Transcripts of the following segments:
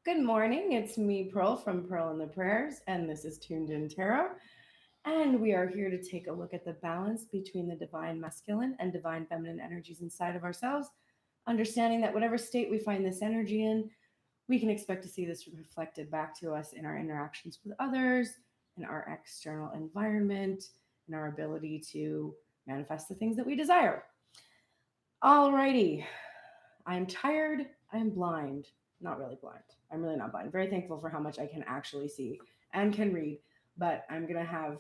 Good morning. It's me, Pearl from Pearl and the Prayers, and this is Tuned In Tarot. And we are here to take a look at the balance between the divine masculine and divine feminine energies inside of ourselves, understanding that whatever state we find this energy in, we can expect to see this reflected back to us in our interactions with others, in our external environment, in our ability to manifest the things that we desire. Alrighty. I'm tired. I'm blind. Not really blind. I'm really not blind. Very thankful for how much I can actually see and can read. But I'm going to have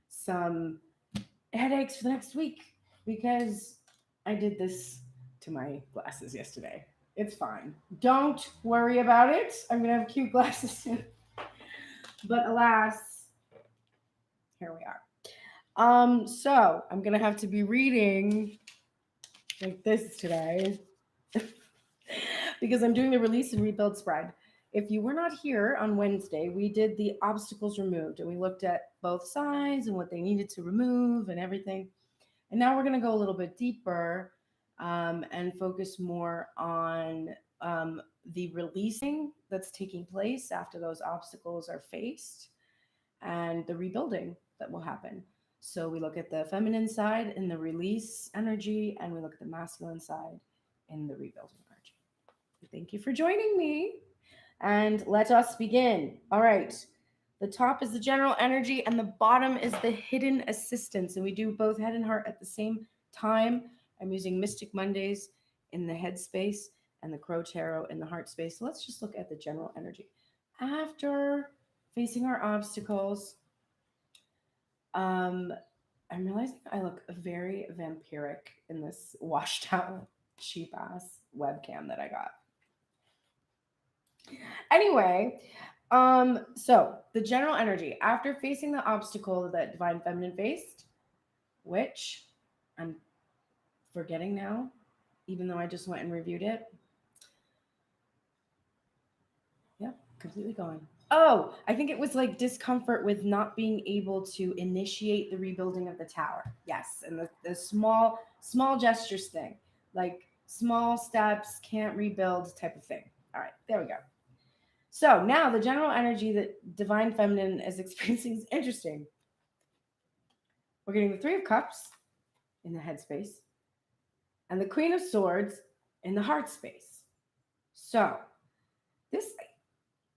some headaches for the next week because I did this to my glasses yesterday. It's fine. Don't worry about it. I'm going to have cute glasses soon. But alas, here we are. So I'm going to have to be reading like this today because I'm doing the release and rebuild spread. If you were not here on Wednesday, we did the obstacles removed and we looked at both sides and what they needed to remove and everything. And now we're going to go a little bit deeper and focus more on the releasing that's taking place after those obstacles are faced and the rebuilding that will happen. So we look at the feminine side in the release energy, and we look at the masculine side in the rebuilding energy. Thank you for joining me. And let us begin. All right. The top is the general energy, and the bottom is the hidden assistance. And we do both head and heart at the same time. I'm using Mystic Mondays in the head space and the Crow Tarot in the heart space. So let's just look at the general energy. After facing our obstacles, I'm realizing I look very vampiric in this washed out cheap ass webcam that I got. Anyway, so the general energy after facing the obstacle that divine feminine faced, which I'm forgetting now, even though I just went and reviewed it. Yep, completely gone. Oh, I think it was like discomfort with not being able to initiate the rebuilding of the tower. Yes, and the small gestures thing, like small steps, can't rebuild type of thing. All right, there we go. So now the general energy that divine feminine is experiencing is interesting. We're getting the Three of Cups in the headspace and the Queen of Swords in the heart space. So this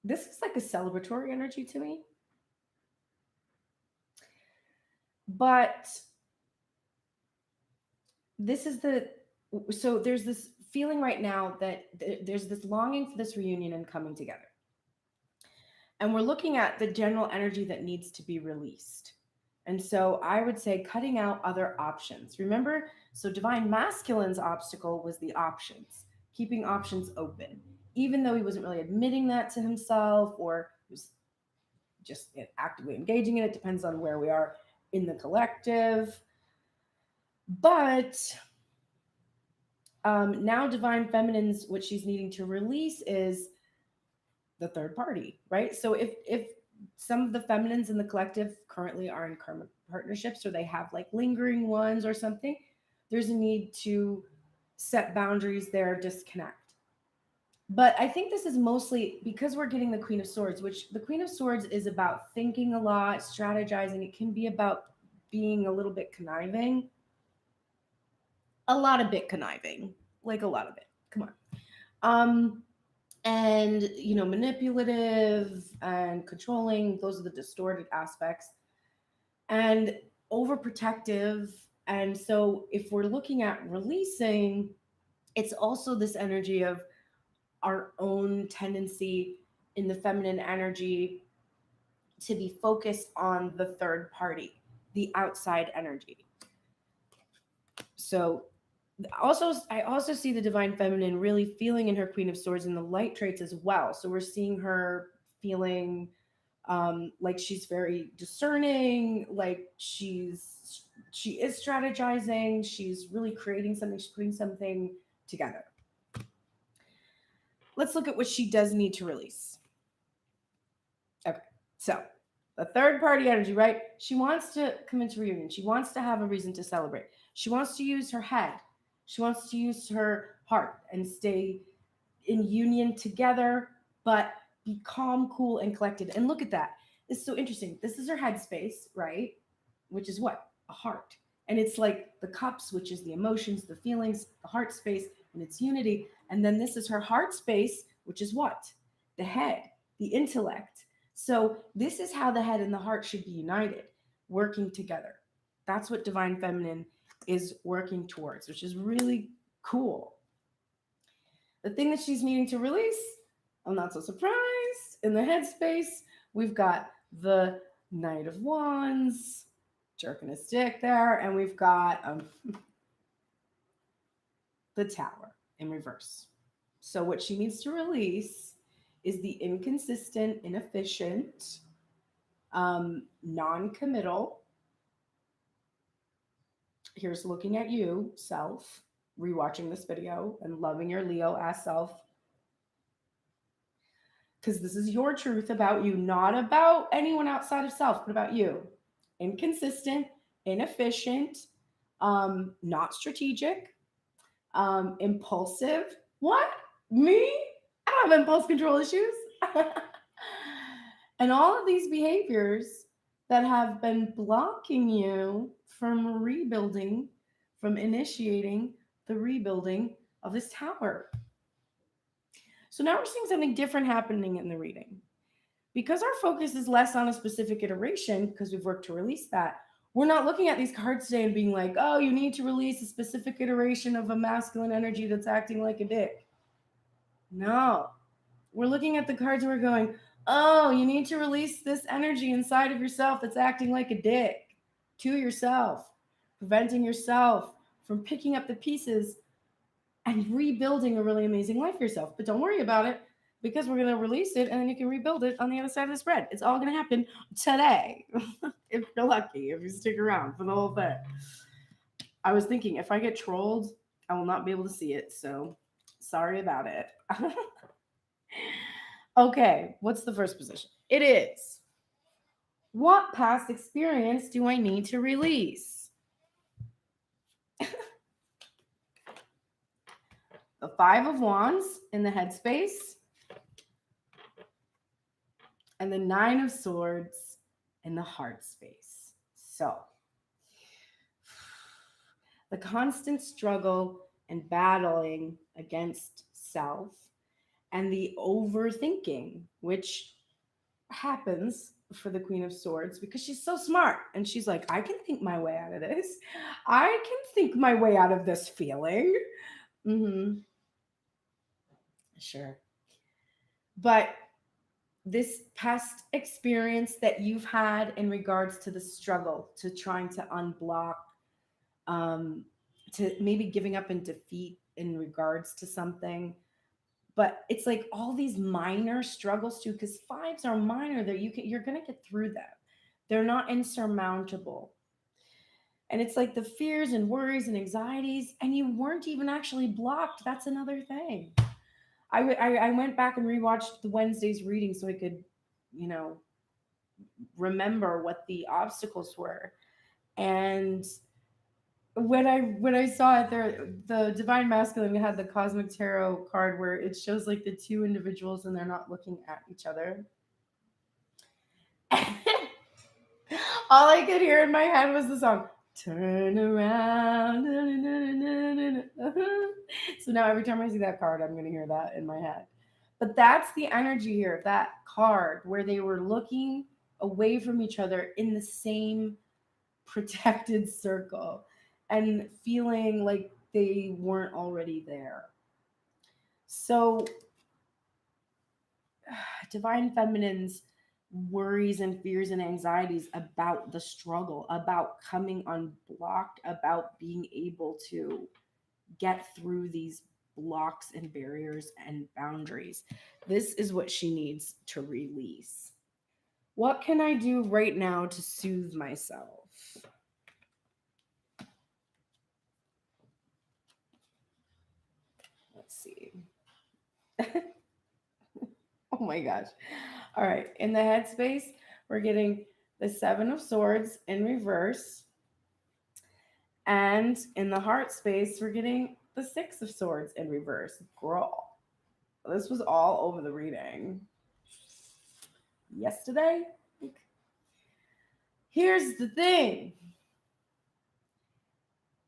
is like a celebratory energy to me. But this is so there's this feeling right now that there's this longing for this reunion and coming together. And we're looking at the general energy that needs to be released. And so I would say cutting out other options. Remember, so divine masculine's obstacle was the options, keeping options open, even though he wasn't really admitting that to himself or he was just actively engaging in it. Depends on where we are in the collective. But now divine feminine's, what she's needing to release is the third party, right? So if some of the feminines in the collective currently are in karmic partnerships or they have like lingering ones or something, there's a need to set boundaries there, disconnect. But I think this is mostly because we're getting the Queen of Swords, which the Queen of Swords is about thinking a lot, strategizing. It can be about being a little bit conniving. A lot of bit conniving. Like a lot of it. Come on. And manipulative and controlling, those are the distorted aspects, and overprotective. And so if we're looking at releasing, it's also this energy of our own tendency in the feminine energy to be focused on the third party, the outside energy. So I also see the divine feminine really feeling in her Queen of Swords in the light traits as well. So we're seeing her feeling like she's very discerning, like she is strategizing, she's really creating something, she's putting something together. Let's look at what she does need to release. Okay, so the third party energy, right? She wants to come into reunion. She wants to have a reason to celebrate. She wants to use her head. She wants to use her heart and stay in union together, but be calm, cool, and collected. And look at that. It's so interesting. This is her headspace, right? Which is what? A heart. And it's like the cups, which is the emotions, the feelings, the heart space, and it's unity. And then this is her heart space, which is what? The head, the intellect. So this is how the head and the heart should be united, working together. That's what divine feminine is working towards, which is really cool. The thing that she's needing to release, I'm not so surprised. In the headspace, we've got the Knight of Wands, jerking a stick there, and we've got the Tower in reverse. So what she needs to release is the inconsistent, inefficient, non-committal. Here's looking at you, self, rewatching this video and loving your Leo ass self. Because this is your truth about you, not about anyone outside of self, but about you. Inconsistent, inefficient, not strategic, impulsive. What? Me? I don't have impulse control issues. And all of these behaviors that have been blocking you from rebuilding, from initiating the rebuilding of this tower. So now we're seeing something different happening in the reading. Because our focus is less on a specific iteration, because we've worked to release that, we're not looking at these cards today and being like, oh, you need to release a specific iteration of a masculine energy that's acting like a dick. No. We're looking at the cards and we're going, oh, you need to release this energy inside of yourself that's acting like a dick to yourself, preventing yourself from picking up the pieces and rebuilding a really amazing life for yourself. But don't worry about it, because we're going to release it and then you can rebuild it on the other side of the spread. It's all going to happen today. If you're lucky, if you stick around for the whole thing. I was thinking, if I get trolled, I will not be able to see it. So sorry about it. Okay, what's the first position? It is, what past experience do I need to release? The Five of Wands in the headspace, and the Nine of Swords in the heart space. So, the constant struggle and battling against self, and the overthinking, which happens for the Queen of Swords because she's so smart and she's like, I can think my way out of this. I can think my way out of this feeling. Sure. But this past experience that you've had in regards to the struggle, to trying to unblock, to maybe giving up in defeat in regards to something, but it's like all these minor struggles too, because fives are minor, that you're gonna get through them. They're not insurmountable. And it's like the fears and worries and anxieties, and you weren't even actually blocked. That's another thing. I went back and rewatched the Wednesday's reading so I could, remember what the obstacles were. And when I saw it there, the Divine Masculine had the Cosmic Tarot card where it shows like the two individuals and they're not looking at each other. All I could hear in my head was the song, turn around. So now every time I see that card, I'm going to hear that in my head. But that's the energy here of that card, where they were looking away from each other in the same protected circle and feeling like they weren't already there. So Divine Feminine's worries and fears and anxieties about the struggle, about coming unblocked, about being able to get through these blocks and barriers and boundaries. This is what she needs to release. What can I do right now to soothe myself? Let's see. Oh my gosh. All right. In the headspace, we're getting the Seven of Swords in reverse. And in the heart space, we're getting the Six of Swords in reverse. Girl, this was all over the reading. yesterday. Here's the thing.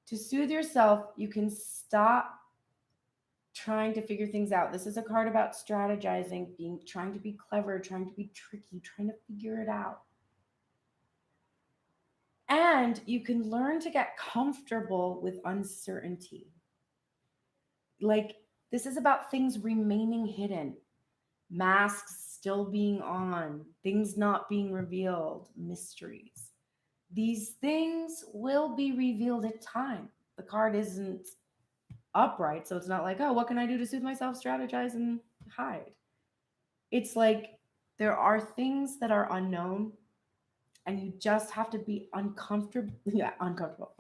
To soothe yourself, you can stop trying to figure things out. This is a card about strategizing, trying to be clever, trying to be tricky, trying to figure it out. And you can learn to get comfortable with uncertainty. Like, this is about things remaining hidden, masks still being on, things not being revealed, mysteries. These things will be revealed at time. The card isn't upright, so it's not like, oh, what can I do to soothe myself, strategize, and hide? It's like there are things that are unknown, and you just have to be uncomfortable. Yeah, uncomfortable.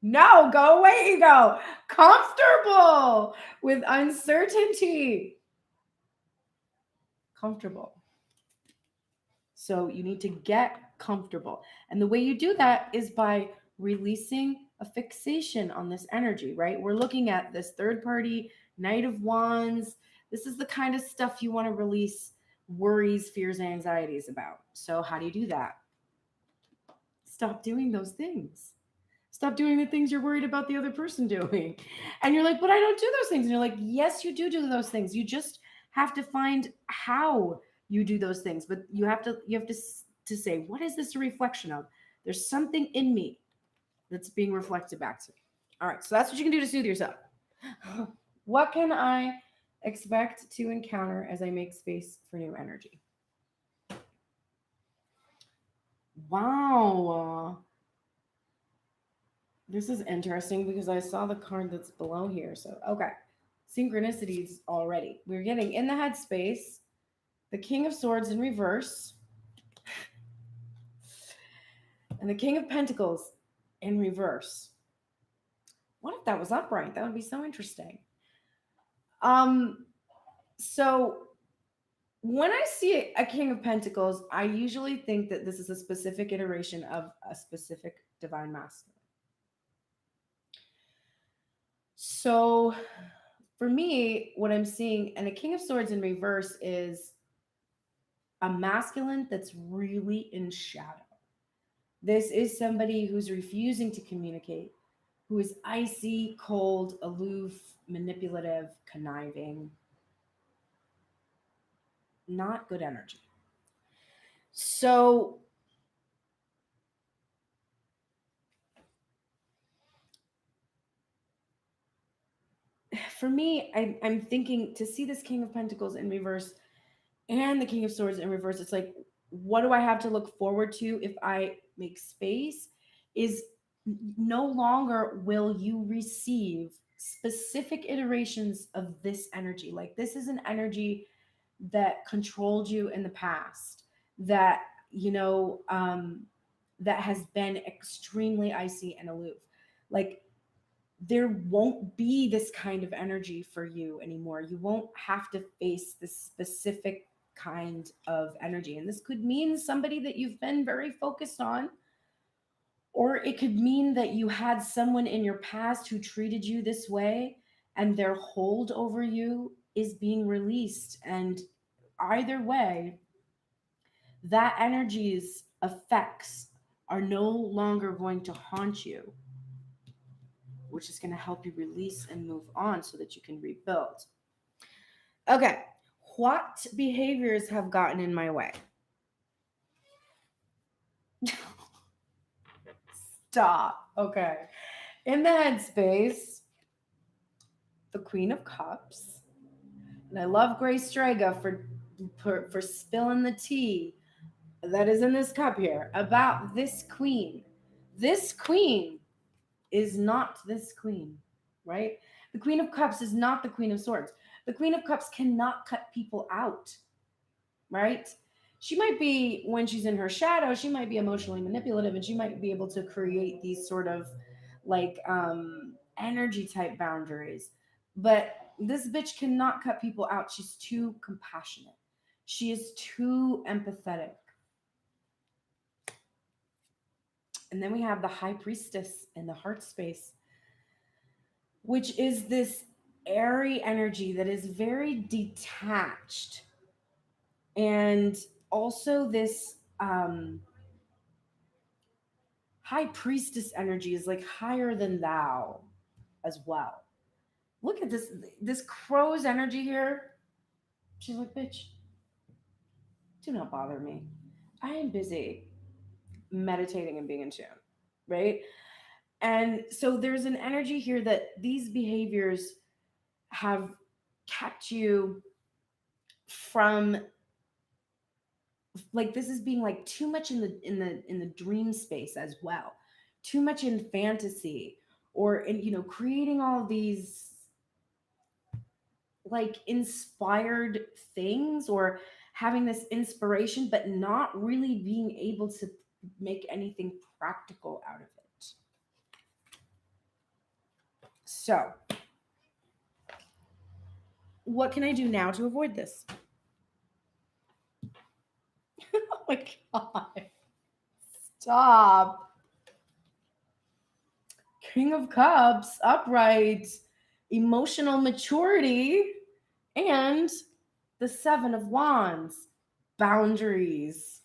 No, go away, ego. Comfortable with uncertainty. Comfortable. So you need to get comfortable. And the way you do that is by releasing a fixation on this energy, right? We're looking at this third party, Knight of Wands. This is the kind of stuff you want to release worries, fears, and anxieties about. So how do you do that? Stop doing those things. Stop doing the things you're worried about the other person doing. And you're like, but I don't do those things. And you're like, yes, you do those things. You just have to find how you do those things. But you have to say, what is this a reflection of? There's something in me that's being reflected back to me. All right, so that's what you can do to soothe yourself. What can I expect to encounter as I make space for new energy? Wow. This is interesting because I saw the card that's below here. So, okay. Synchronicities already. We're getting in the headspace, the King of Swords in reverse, and the King of Pentacles in reverse. What if that was upright? That would be so interesting. So when I see a King of Pentacles, I usually think that this is a specific iteration of a specific divine masculine. So for me, what I'm seeing, and a King of Swords in reverse is a masculine that's really in shadow. This is somebody who's refusing to communicate, who is icy, cold, aloof, manipulative, conniving. Not good energy. So for me, I'm thinking to see this King of Pentacles in reverse and the King of Swords in reverse, it's like, what do I have to look forward to if I make space? Is no longer will you receive specific iterations of this energy. Like, this is an energy that controlled you in the past, that, that has been extremely icy and aloof. Like, there won't be this kind of energy for you anymore. You won't have to face this specific kind of energy. And this could mean somebody that you've been very focused on, or it could mean that you had someone in your past who treated you this way and their hold over you is being released. And either way, that energy's effects are no longer going to haunt you, which is going to help you release and move on so that you can rebuild. Okay, what behaviors have gotten in my way? Stop. Okay. In the headspace, the Queen of Cups. And I love Grace Strega for spilling the tea that is in this cup here about this queen. This queen is not this queen, right? The Queen of Cups is not the Queen of Swords. The Queen of Cups cannot cut people out, right? She might be, when she's in her shadow, she might be emotionally manipulative, and she might be able to create these sort of like energy type boundaries. But this bitch cannot cut people out. She's too compassionate. She is too empathetic. And then we have the High Priestess in the heart space, which is this airy energy that is very detached. And also this high priestess energy is like higher than thou as well. Look at this crow's energy here. She's like, bitch, do not bother me. I am busy meditating and being in tune, right? And so there's an energy here that these behaviors have kept you from, like, this is being like too much in the dream space as well, too much in fantasy, or in, you know, creating all these like inspired things, or having this inspiration but not really being able to make anything practical out of it. So what can I do now to avoid this? Oh my god, stop. King of Cups, upright, emotional maturity, and the Seven of Wands, boundaries.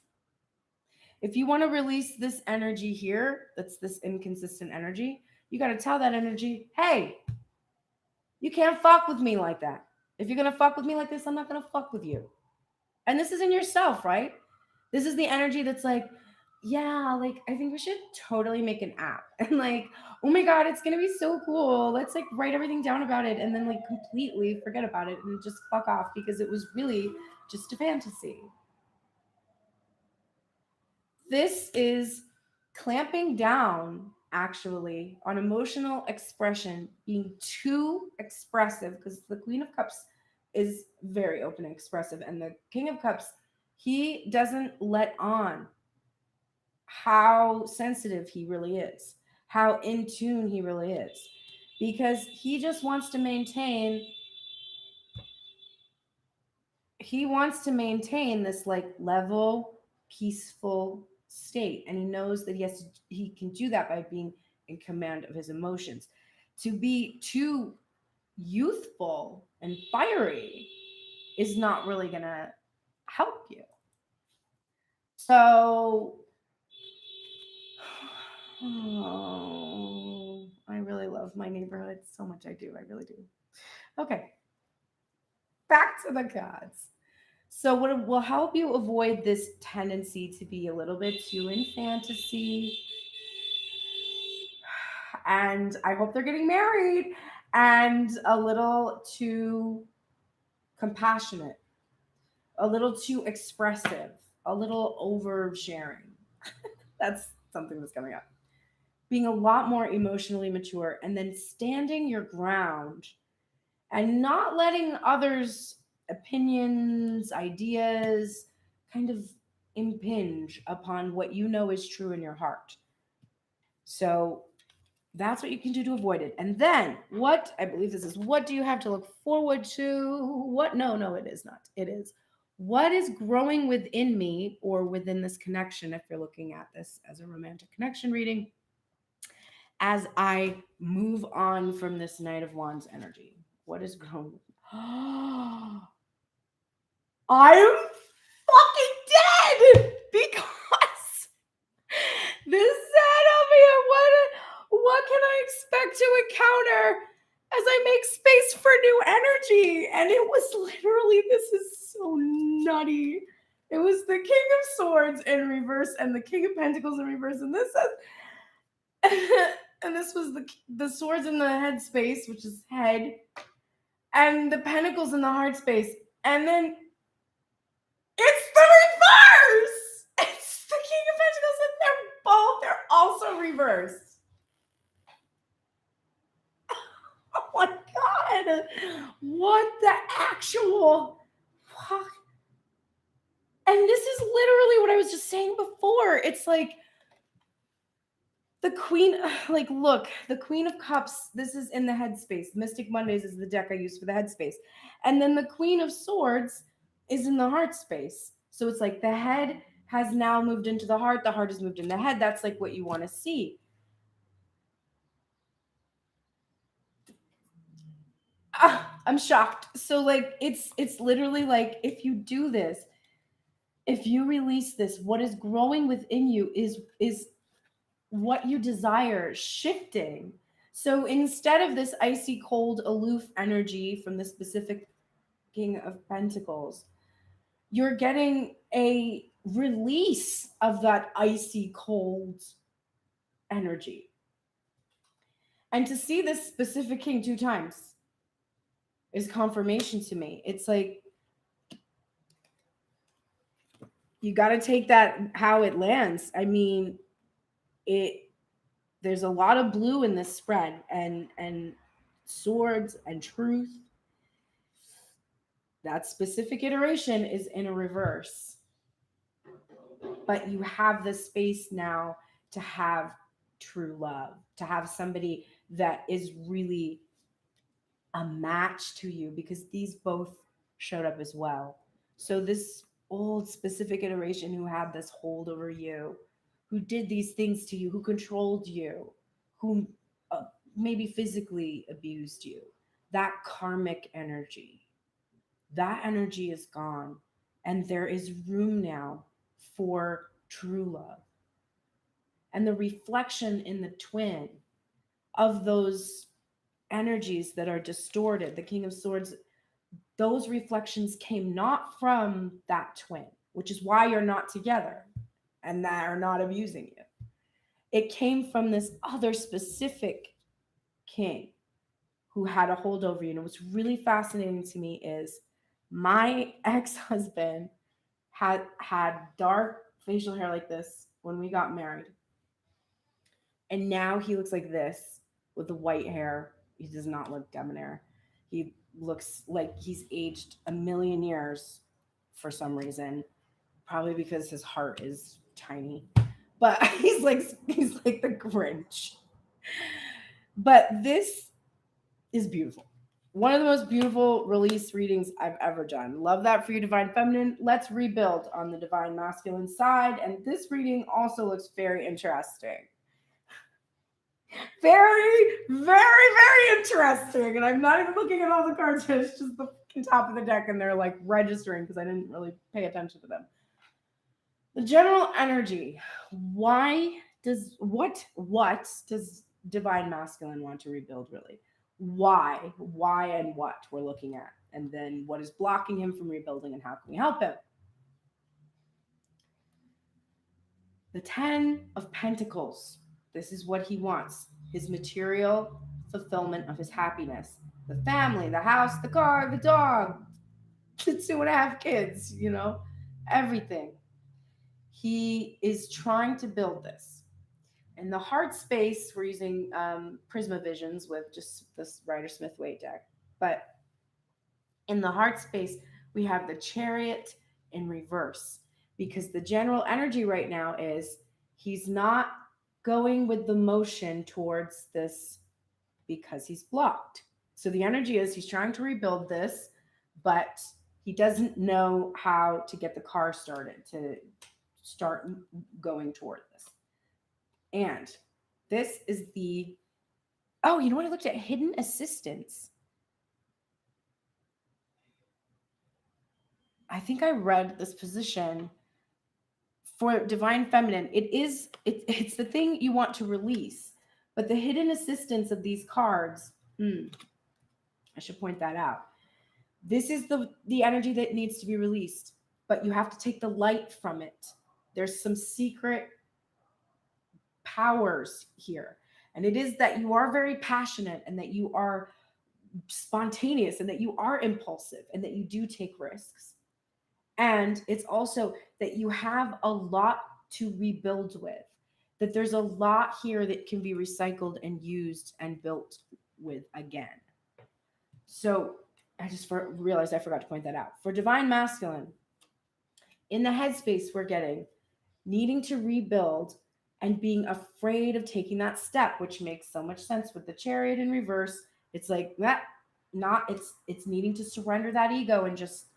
If you want to release this energy here, that's this inconsistent energy, you got to tell that energy, hey, you can't fuck with me like that. If you're going to fuck with me like this, I'm not going to fuck with you. And this is in yourself, right? This is the energy that's like, yeah, like I think we should totally make an app. And like, oh my god, it's gonna be so cool. Let's like write everything down about it and then like completely forget about it and just fuck off because it was really just a fantasy. This is clamping down actually on emotional expression, being too expressive, because the Queen of Cups is very open and expressive, and the King of Cups, he doesn't let on how sensitive he really is, how in tune he really is, because he just wants to maintain, he wants to maintain this like level, peaceful state, and he knows that he can do that by being in command of his emotions. To be too youthful and fiery is not really gonna help you. So oh, I really love my neighborhood so much. I do. I really do. Okay, back to the gods. So, what will help you avoid this tendency to be a little bit too in fantasy? And I hope they're getting married, and a little too compassionate, a little too expressive, a little oversharing. That's something that's coming up. Being a lot more emotionally mature, and then standing your ground and not letting others' opinions, ideas kind of impinge upon what you know is true in your heart. So that's what you can do to avoid it. And then what I believe this is, what do you have to look forward to? What? No, it is not. It is what is growing within me or within this connection, if you're looking at this as a romantic connection reading, as I move on from this Knight of Wands energy. What is growing? I'm fucking dead because this said over here. What can I expect to encounter as I make space for new energy? And it was literally, this is so nutty. It was the King of Swords in reverse and the King of Pentacles in reverse, and this says, and this was the swords in the head space, which is head, and the pentacles in the heart space, and then it's the reverse. It's the King of Pentacles, and they're also reversed. Oh my god! What the actual fuck? And this is literally what I was just saying before. It's like the Queen, like, look, the Queen of Cups, this is in the headspace. Mystic Mondays is the deck I use for the headspace. And then the Queen of Swords is in the heart space. So it's like the head has now moved into the heart has moved in the head. That's like what you want to see. I'm shocked. So like it's literally like if you do this, If you release this, what is growing within you is what you desire shifting. So instead of this icy cold aloof energy from the specific King of Pentacles, you're getting a release of that icy cold energy. And to see this specific king 2 times is confirmation to me. It's like you got to take that how it lands. I mean, there's a lot of blue in this spread, and swords and truth. That specific iteration is in a reverse. But you have the space now to have true love, to have somebody that is really a match to you, because these both showed up as well. So this old specific iteration who had this hold over you, who did these things to you, who controlled you, who maybe physically abused you, that karmic energy, that energy is gone. And there is room now for true love. And the reflection in the twin of those energies that are distorted, the King of Swords, those reflections came not from that twin, which is why you're not together and that are not abusing you. It came from this other specific king who had a hold over you. And what's really fascinating to me is my ex-husband had dark facial hair like this when we got married. And now he looks like this with the white hair. He does not look debonair. He looks like he's aged a million years for some reason, probably because his heart is tiny. But he's like the Grinch. But this is beautiful. One of the most beautiful release readings I've ever done. Love that for you, Divine Feminine. Let's rebuild on the Divine Masculine side. And this reading also looks very interesting. Very, very, very interesting. And I'm not even looking at all the cards. It's just the top of the deck, and they're like registering because I didn't really pay attention to them. The general energy. What does Divine Masculine want to rebuild, really? Why and what we're looking at, and then what is blocking him from rebuilding, and how can we help him? The 10 of Pentacles. This is what he wants: his material fulfillment of his happiness, the family, the house, the car, the dog, the 2.5 kids, everything. He is trying to build this. In the heart space, we're using Prisma Visions with just this Rider-Smith Waite deck. But in the heart space, we have the Chariot in reverse, because the general energy right now is he's not going with the motion towards this because he's blocked. So the energy is he's trying to rebuild this, but he doesn't know how to get the car started to start going toward this. And this is the, oh, you know what? I looked at hidden assistance. I think I read this position for Divine Feminine. It's the thing you want to release, but the hidden assistance of these cards, I should point that out. This is the energy that needs to be released, but you have to take the light from it. There's some secret powers here. And it is that you are very passionate, and that you are spontaneous, and that you are impulsive, and that you do take risks. And it's also that you have a lot to rebuild with, that there's a lot here that can be recycled and used and built with again. So I just realized I forgot to point that out. For Divine Masculine, in the headspace we're getting, needing to rebuild and being afraid of taking that step, which makes so much sense with the Chariot in reverse. It's like that, it's needing to surrender that ego and just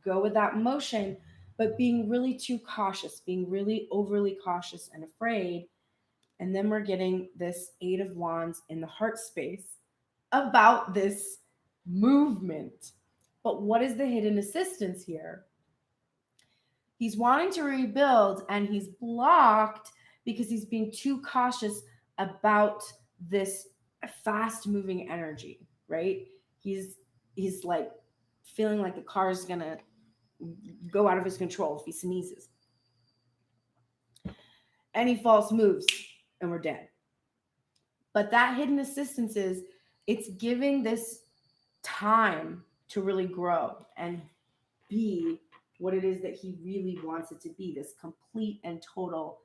go with that motion, but being really too cautious, being really overly cautious and afraid. And then we're getting this 8 of Wands in the heart space about this movement. But what is the hidden assistance here? He's wanting to rebuild and he's blocked because he's being too cautious about this fast moving energy, right? He's like feeling like the car is going to go out of his control if he sneezes. Any false moves and we're dead. But that hidden assistance is it's giving this time to really grow and be what it is that he really wants it to be, this complete and total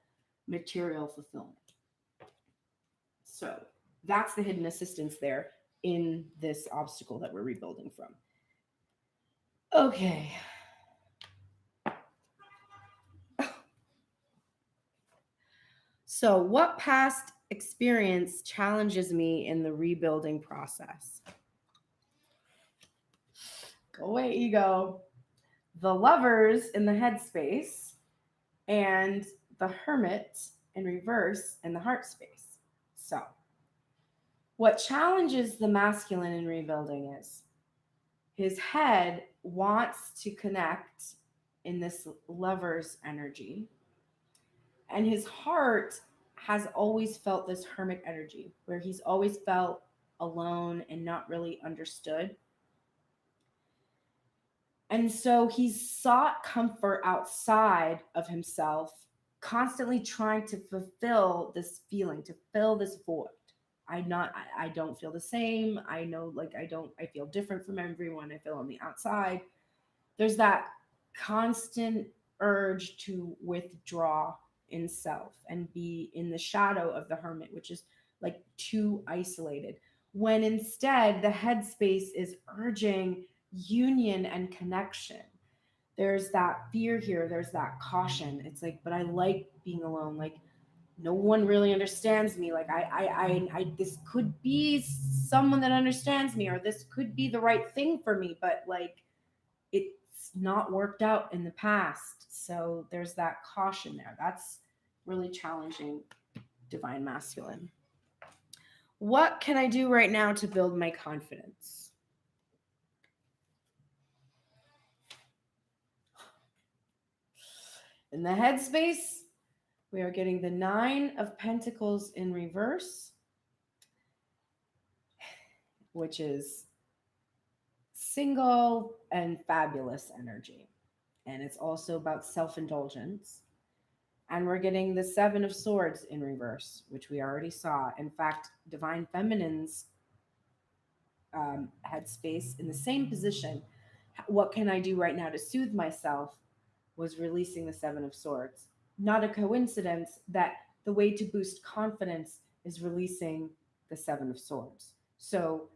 material fulfillment. So that's the hidden assistance there in this obstacle that we're rebuilding from. Okay. So what past experience challenges me in the rebuilding process? Go away, ego. The Lovers in the headspace and the Hermit in reverse in the heart space. So what challenges the masculine in rebuilding is his head wants to connect in this Lover's energy, and his heart has always felt this hermit energy where he's always felt alone and not really understood. And so he's sought comfort outside of himself, constantly trying to fulfill this feeling, to fill this void. I don't feel the same. I know, like, I feel different from everyone. I feel on the outside. There's that constant urge to withdraw in self and be in the shadow of the hermit, which is like too isolated. When instead the headspace is urging union and connection. There's that fear here, there's that caution. It's like, but I like being alone. Like, no one really understands me. Like, I this could be someone that understands me, or this could be the right thing for me, but like, it's not worked out in the past. So there's that caution there. That's really challenging, divine masculine. What can I do right now to build my confidence? In the headspace, we are getting the 9 of Pentacles in reverse, which is single and fabulous energy. And it's also about self-indulgence. And we're getting the 7 of Swords in reverse, which we already saw. In fact, Divine Feminine's headspace in the same position. What can I do right now to soothe myself? Was releasing the 7 of Swords. Not a coincidence that the way to boost confidence is releasing the 7 of Swords. So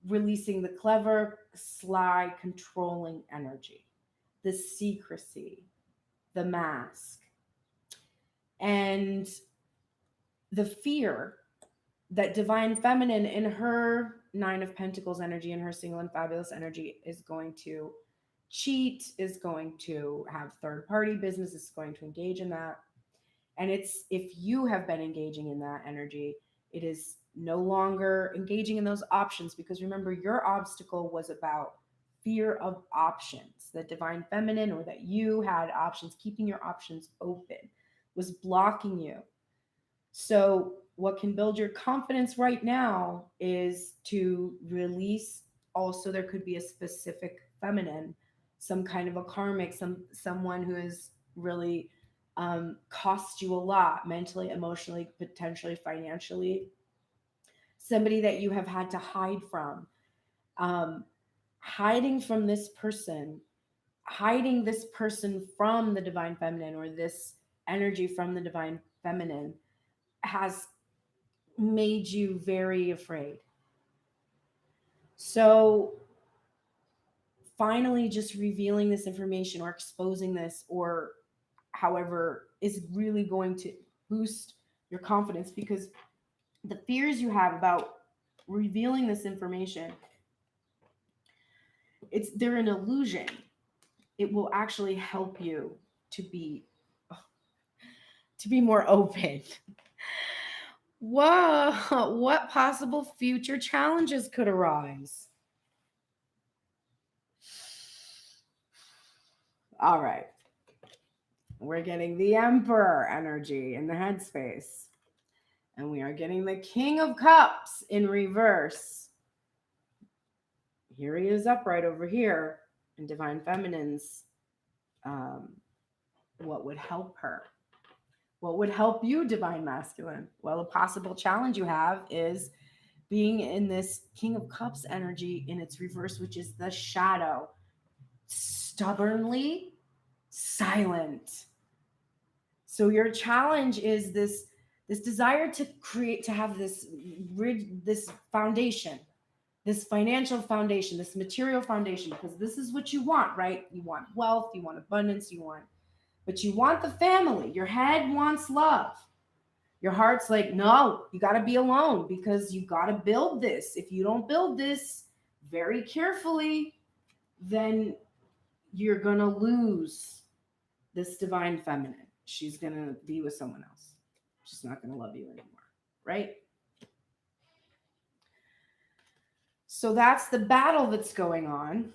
releasing the clever, sly, controlling energy, the secrecy, the mask, and the fear that Divine Feminine in her 9 of Pentacles energy and her single and fabulous energy is going to cheat, is going to have third-party business, is going to engage in that. And it's, if you have been engaging in that energy, it is no longer engaging in those options, because remember, your obstacle was about fear of options. That Divine Feminine, or that you had options, keeping your options open, was blocking you. So what can build your confidence right now is to release. Also, there could be a specific feminine, some kind of a karmic, someone who has really cost you a lot mentally, emotionally, potentially financially, somebody that you have had to hide from. Hiding from this person, hiding this person from the Divine Feminine, or this energy from the Divine Feminine, has made you very afraid. So finally just revealing this information, or exposing this, or however, is really going to boost your confidence, because the fears you have about revealing this information, they're an illusion. It will actually help you to be more open. Whoa, what possible future challenges could arise? All right. We're getting the Emperor energy in the headspace. And we are getting the King of Cups in reverse. Here he is upright over here in Divine Feminine's. What would help her? What would help you, Divine Masculine? Well, a possible challenge you have is being in this King of Cups energy in its reverse, which is the shadow. Stubbornly silent. So your challenge is this desire to create, to have this foundation, this financial foundation, this material foundation, because this is what you want, right? You want wealth, you want abundance, but you want the family. Your head wants love. Your heart's like, no, you got to be alone because you got to build this. If you don't build this very carefully, then you're going to lose this divine feminine. She's going to be with someone else. She's not going to love you anymore, right? So that's the battle that's going on.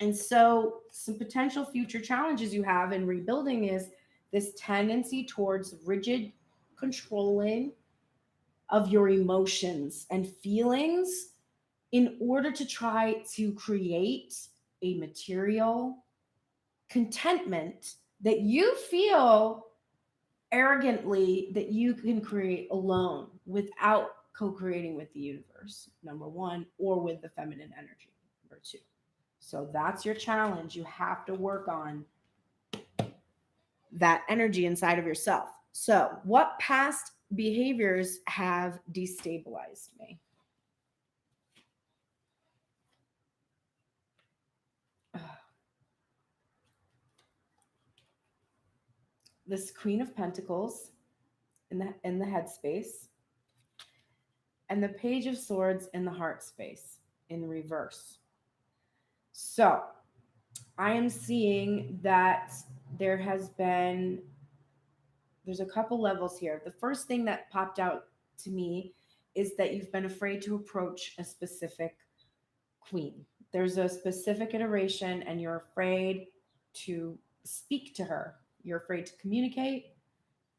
And so some potential future challenges you have in rebuilding is this tendency towards rigid controlling of your emotions and feelings in order to try to create a material contentment that you feel arrogantly that you can create alone without co-creating with the universe, number one, or with the feminine energy, number two. So that's your challenge. You have to work on that energy inside of yourself. So, what past behaviors have destabilized me? This Queen of Pentacles in the headspace, and the Page of Swords in the heart space in reverse. So, I am seeing that there's a couple levels here. The first thing that popped out to me is that you've been afraid to approach a specific queen. There's a specific iteration and you're afraid to speak to her. You're afraid to communicate.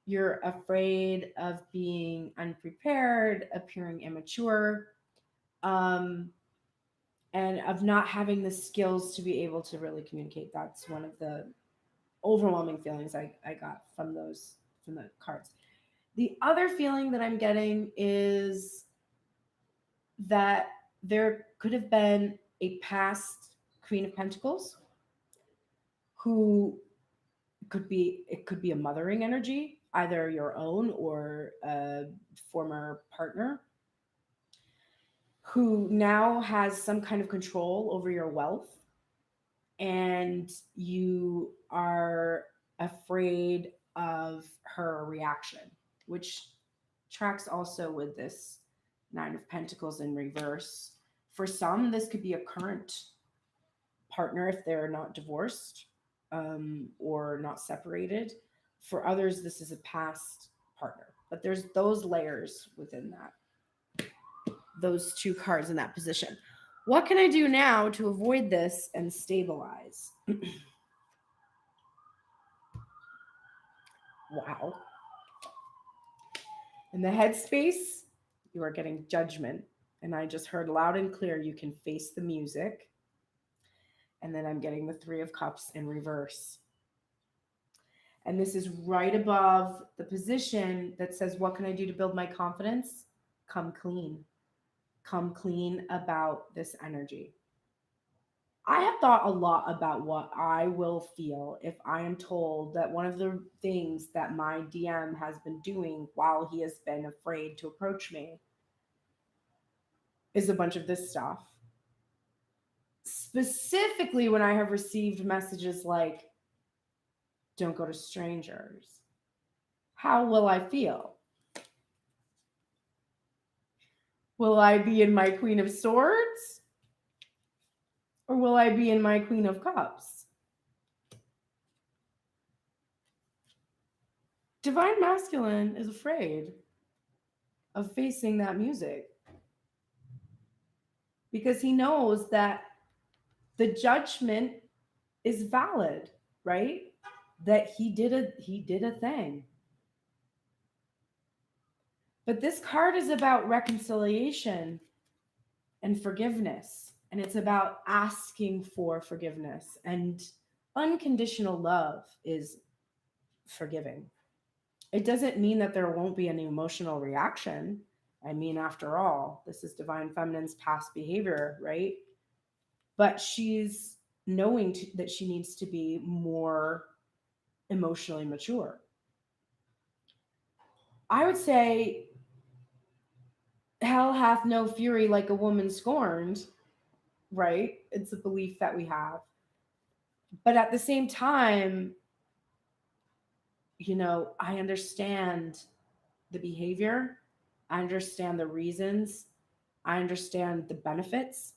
You're afraid of being unprepared, appearing immature, and of not having the skills to be able to really communicate. That's one of the overwhelming feelings I got from the cards. The other feeling that I'm getting is that there could have been a past Queen of Pentacles who it could be a mothering energy, either your own or a former partner, who now has some kind of control over your wealth, and you are afraid of her reaction, which tracks also with this Nine of Pentacles in reverse. For some, this could be a current partner if they're not divorced or not separated. For others, this is a past partner. But there's those layers within that, those two cards in that position. What can I do now to avoid this and stabilize? Wow. In the headspace, you are getting Judgment. And I just heard loud and clear, you can face the music. And then I'm getting the Three of Cups in reverse. And this is right above the position that says, what can I do to build my confidence? Come clean. Come clean about this energy. I have thought a lot about what I will feel if I am told that one of the things that my DM has been doing while he has been afraid to approach me is a bunch of this stuff. Specifically when I have received messages like, don't go to strangers. How will I feel? Will I be in my Queen of Swords? Or will I be in my Queen of Cups? Divine Masculine is afraid of facing that music because he knows that the judgment is valid, right? that he did a thing. But this card is about reconciliation and forgiveness, and it's about asking for forgiveness, and unconditional love is forgiving. It doesn't mean that there won't be an emotional reaction. I mean, after all, this is divine feminine's past behavior, right? But she's knowing that she needs to be more emotionally mature. I would say hell hath no fury like a woman scorned, right? It's a belief that we have. But at the same time, I understand the behavior, I understand the reasons, I understand the benefits.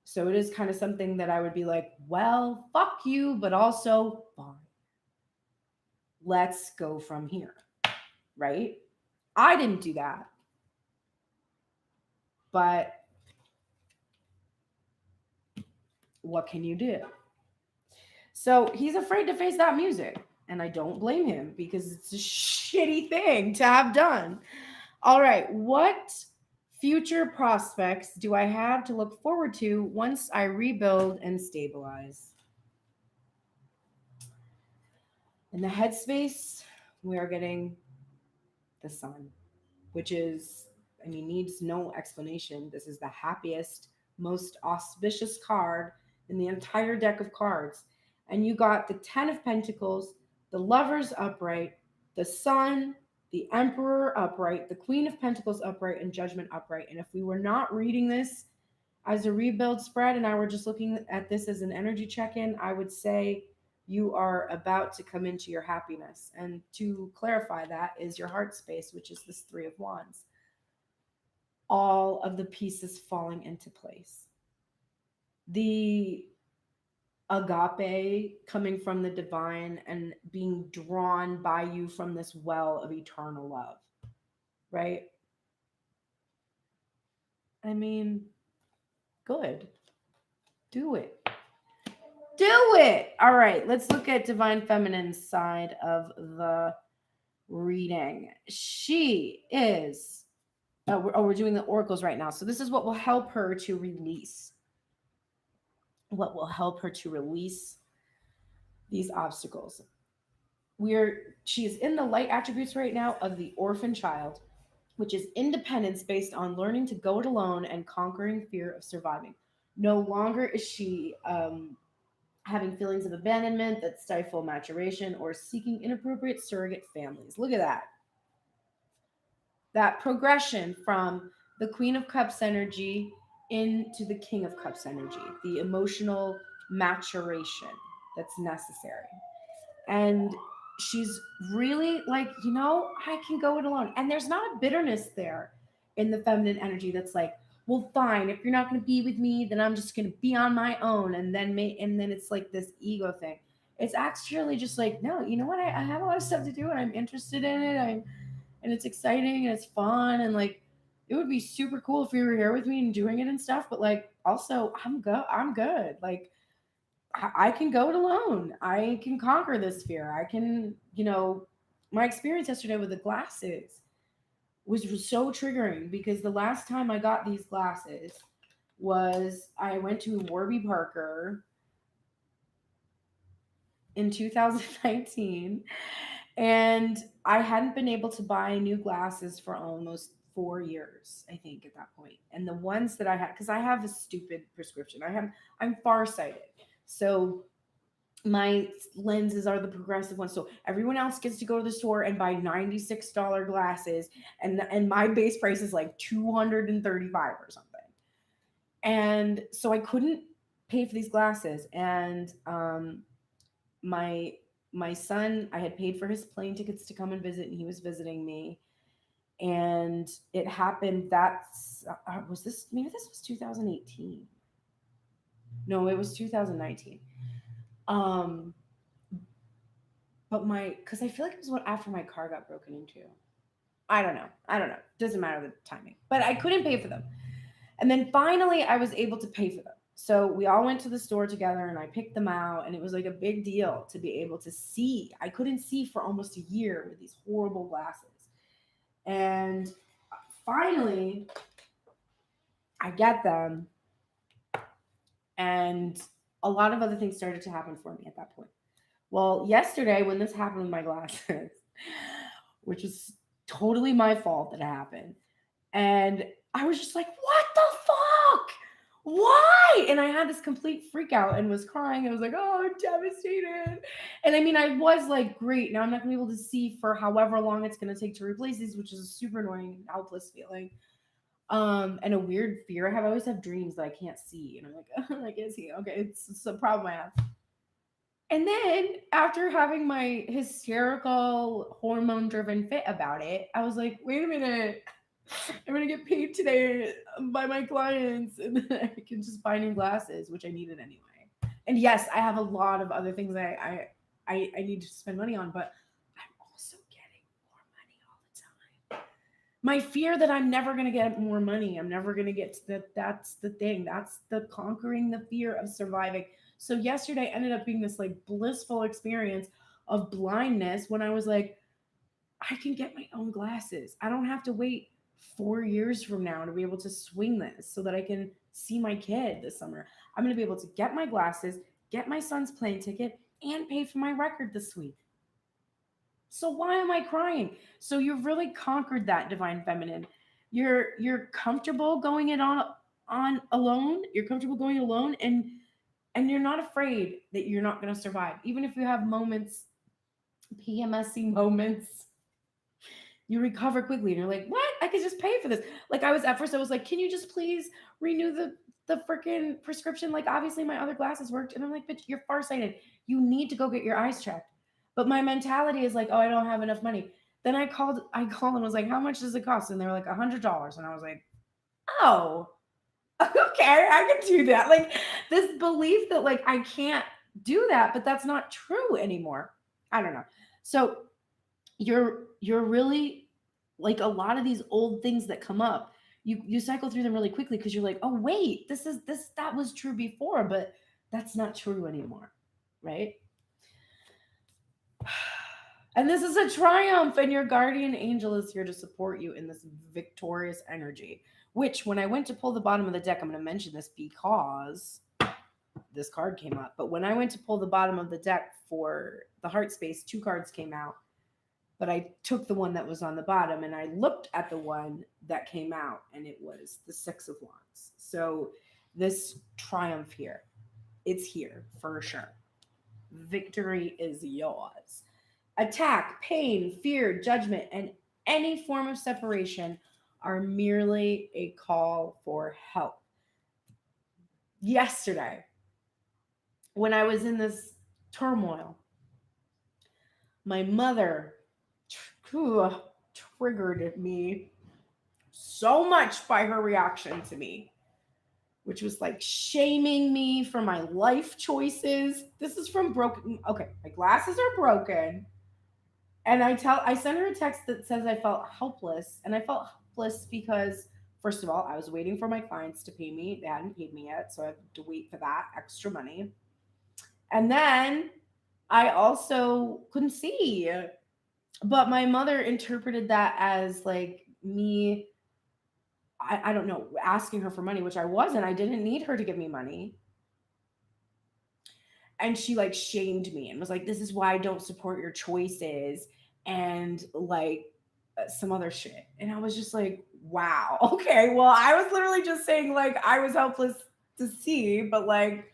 So it is kind of something that I would be like, well, fuck you, but also fine. Let's go from here, right? I didn't do that. But what can you do? So he's afraid to face that music. And I don't blame him because it's a shitty thing to have done. All right. What future prospects do I have to look forward to once I rebuild and stabilize? In the headspace, we are getting the sun, which is, needs no explanation. This is the happiest, most auspicious card in the entire deck of cards. And you got the 10 of Pentacles, the Lovers upright, the Sun, the Emperor upright, the Queen of Pentacles upright, and Judgment upright. And if we were not reading this as a rebuild spread and I were just looking at this as an energy check-in, I would say you are about to come into your happiness. And to clarify, that is your heart space, which is this 3 of Wands. All of the pieces falling into place. The agape coming from the divine and being drawn by you from this well of eternal love, right? Good. Do it. Do it. All right, let's look at divine feminine's side of the reading. She is we're doing the oracles right now. So this is what will help her to release. What will help her to release these obstacles. She is in the light attributes right now of the orphan child, which is independence based on learning to go it alone and conquering fear of surviving. No longer is she having feelings of abandonment that stifle maturation or seeking inappropriate surrogate families. Look at that. That progression from the Queen of Cups energy into the King of Cups energy, the emotional maturation that's necessary. And she's really like, I can go it alone. And there's not a bitterness there in the feminine energy that's like, well, fine, if you're not going to be with me, then I'm just going to be on my own. And then it's like this ego thing. It's actually just like, no, you know what? I have a lot of stuff to do and I'm interested in it. And it's exciting and it's fun. And like, it would be super cool if you were here with me and doing it and stuff. But like, also I'm good. Like, I can go it alone. I can conquer this fear. I can, my experience yesterday with the glasses was so triggering because the last time I got these glasses was I went to Warby Parker in 2019 and I hadn't been able to buy new glasses for almost 4 years, I think, at that point. And the ones that I had, because I have a stupid prescription. I'm farsighted. So my lenses are the progressive ones. So everyone else gets to go to the store and buy $96 glasses, and my base price is like $235 or something. And so I couldn't pay for these glasses. And my son, I had paid for his plane tickets to come and visit, and he was visiting me. And it happened maybe this was 2018. No, it was 2019. But because I feel like it was after my car got broken into. I don't know. Doesn't matter the timing. But I couldn't pay for them. And then finally I was able to pay for them. So we all went to the store together and I picked them out, and it was like a big deal to be able to see. I couldn't see for almost a year with these horrible glasses. And finally, I get them, and a lot of other things started to happen for me at that point. Well, yesterday when this happened with my glasses, which was totally my fault that it happened, and I was just like, what the fuck? Why? And I had this complete freak out and was crying. I was like, oh, I'm devastated. And I mean, I was like, great. Now I'm not going to be able to see for however long it's going to take to replace these, which is a super annoying and helpless feeling. And a weird fear I have. I always have dreams that I can't see. And I'm like, I can't see. Okay, it's a problem I have. And then after having my hysterical hormone driven fit about it, I was like, wait a minute. I'm gonna get paid today by my clients, and then I can just buy new glasses, which I needed anyway. And yes, I have a lot of other things I need to spend money on, but I'm also getting more money all the time. My fear that I'm never gonna get more money, I'm never gonna get to that. That's the thing. That's the conquering the fear of surviving. So yesterday ended up being this like blissful experience of blindness when I was like, I can get my own glasses. I don't have to wait 4 years from now to be able to swing this so that I can see my kid this summer. I'm going to be able to get my glasses, get my son's plane ticket, and pay for my record this week. So why am I crying? So you've really conquered that divine feminine. You're comfortable going it on alone. You're comfortable going alone, and you're not afraid that you're not going to survive. Even if you have moments, PMSy moments, you recover quickly and you're like, what? I could just pay for this. Like I was at first, I was like, can you just please renew the freaking prescription? Like obviously my other glasses worked. And I'm like, bitch, you're farsighted. You need to go get your eyes checked. But my mentality is like, oh, I don't have enough money. Then I called and was like, how much does it cost? And they were like $100. And I was like, oh, okay, I can do that. Like this belief that like I can't do that, but that's not true anymore. I don't know. So you're really like a lot of these old things that come up, you cycle through them really quickly because you're like, oh wait, this that was true before, but that's not true anymore, right? And this is a triumph, and your guardian angel is here to support you in this victorious energy. Which when I went to pull the bottom of the deck, I'm going to mention this because this card came up, but when I went to pull the bottom of the deck for the heart space, two cards came out, but I took the one that was on the bottom and I looked at the one that came out, and it was the Six of Wands. So this triumph here, it's here for sure. Victory is yours. Attack, pain, fear, judgment, and any form of separation are merely a call for help. Yesterday, when I was in this turmoil, my mother triggered me so much by her reaction to me, which was like shaming me for my life choices. This is from broken. Okay, my glasses are broken. And I sent her a text that says I felt helpless. And I felt helpless because, first of all, I was waiting for my clients to pay me. They hadn't paid me yet. So I had to wait for that extra money. And then I also couldn't see. But my mother interpreted that as like me, I don't know, asking her for money, which I wasn't. I didn't need her to give me money. And she like shamed me and was like, this is why I don't support your choices, and like some other shit. And I was just like, wow, okay, well, I was literally just saying like I was helpless to see, but like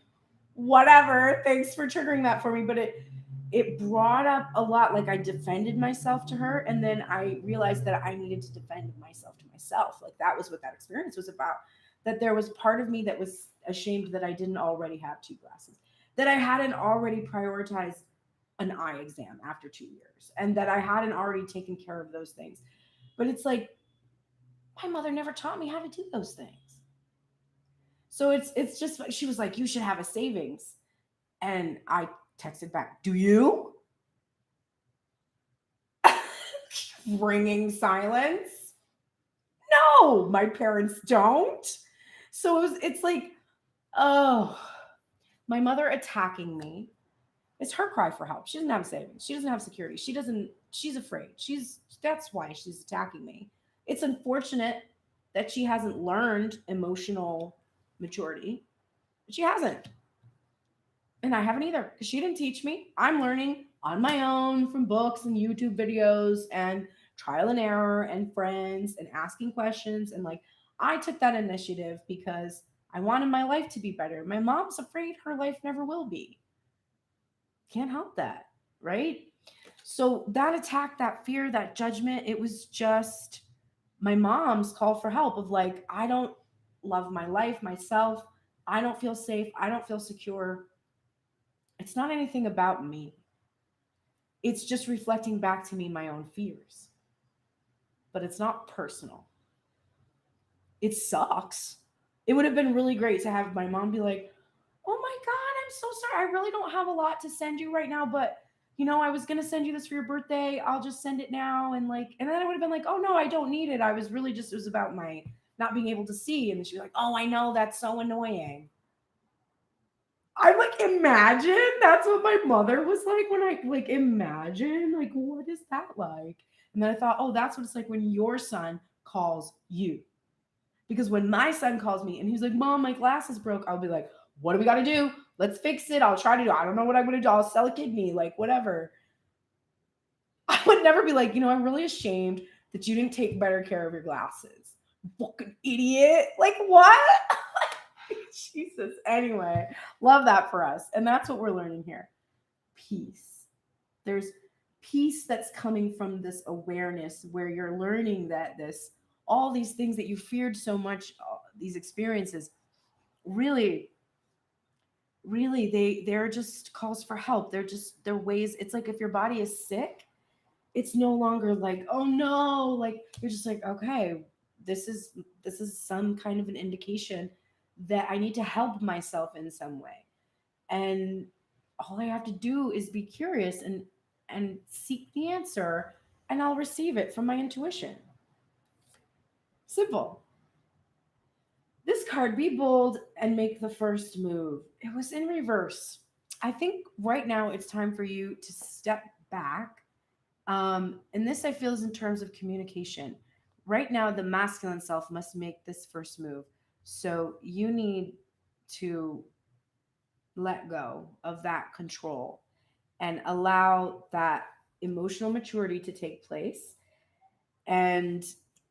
whatever, thanks for triggering that for me. But it brought up a lot. Like I defended myself to her, and then I realized that I needed to defend myself to myself. Like that was what that experience was about. That there was part of me that was ashamed that I didn't already have two glasses, that I hadn't already prioritized an eye exam after 2 years, and that I hadn't already taken care of those things. But it's like my mother never taught me how to do those things. So it's just, she was like, you should have a savings. And I texted back, do you? Ringing silence. No, my parents don't. So it's like Oh, my mother attacking me. It's her cry for help. She doesn't have savings. She doesn't have security. She's afraid. That's why she's attacking me. It's unfortunate that she hasn't learned emotional maturity. She hasn't. And I haven't either because she didn't teach me. I'm learning on my own from books and YouTube videos and trial and error and friends and asking questions. And like, I took that initiative because I wanted my life to be better. My mom's afraid her life never will be. Can't help that, right? So that attack, that fear, that judgment, it was just my mom's call for help of like, I don't love my life, myself. I don't feel safe. I don't feel secure. It's not anything about me. It's just reflecting back to me my own fears. But it's not personal. It sucks. It would have been really great to have my mom be like, "Oh my god, I'm so sorry. I really don't have a lot to send you right now, but I was going to send you this for your birthday. I'll just send it now." And then I would have been like, "Oh no, I don't need it. I was really just it was about my not being able to see." And then she'd be like, "Oh, I know, that's so annoying." I'm like, imagine that's what my mother was like when I like imagine like what is that like? And then I thought, oh, that's what it's like when your son calls you. Because when my son calls me and he's like, Mom, my glasses broke, I'll be like, what do we got to do? Let's fix it. I'll try to do. I don't know what I'm going to do. I'll sell a kidney, like whatever. I would never be like, I'm really ashamed that you didn't take better care of your glasses. Fucking idiot. Like what? Jesus. Anyway, love that for us. And that's what we're learning here. Peace. There's peace that's coming from this awareness where you're learning that all these things that you feared so much, these experiences, really really they're just calls for help. They're ways. It's like if your body is sick, it's no longer like, oh no, like you're just like, okay, this is some kind of an indication that I need to help myself in some way. And all I have to do is be curious and seek the answer, and I'll receive it from my intuition. Simple. This card, be bold and make the first move. It was in reverse. I think right now it's time for you to step back. And this I feel is in terms of communication. Right now, the masculine self must make this first move. So you need to let go of that control and allow that emotional maturity to take place and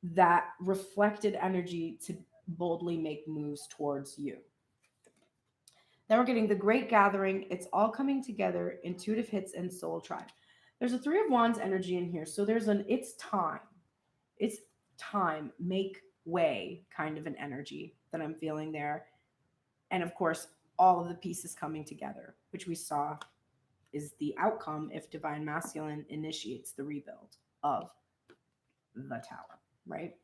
that reflected energy to boldly make moves towards you. Then we're getting the great gathering. It's all coming together, intuitive hits and soul tribe. There's a three of wands energy in here. So there's an it's time. It's time, make way kind of an energy that I'm feeling there. And of course, all of the pieces coming together, which we saw is the outcome if divine masculine initiates the rebuild of the tower, right?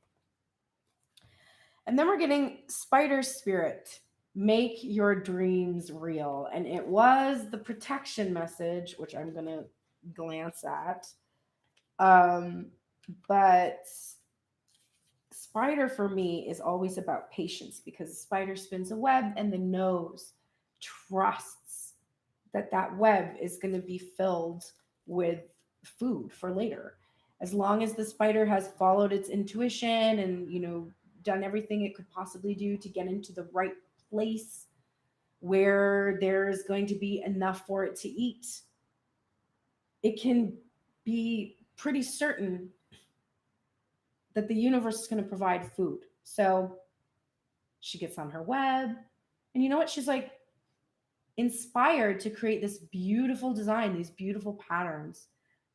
And then we're getting spider spirit, make your dreams real. And it was the protection message, which I'm going to glance at. But spider for me is always about patience because the spider spins a web and the nose trusts that web is going to be filled with food for later. As long as the spider has followed its intuition and, done everything it could possibly do to get into the right place where there's going to be enough for it to eat, it can be pretty certain that the universe is going to provide food. So she gets on her web, and you know what? She's like inspired to create this beautiful design, these beautiful patterns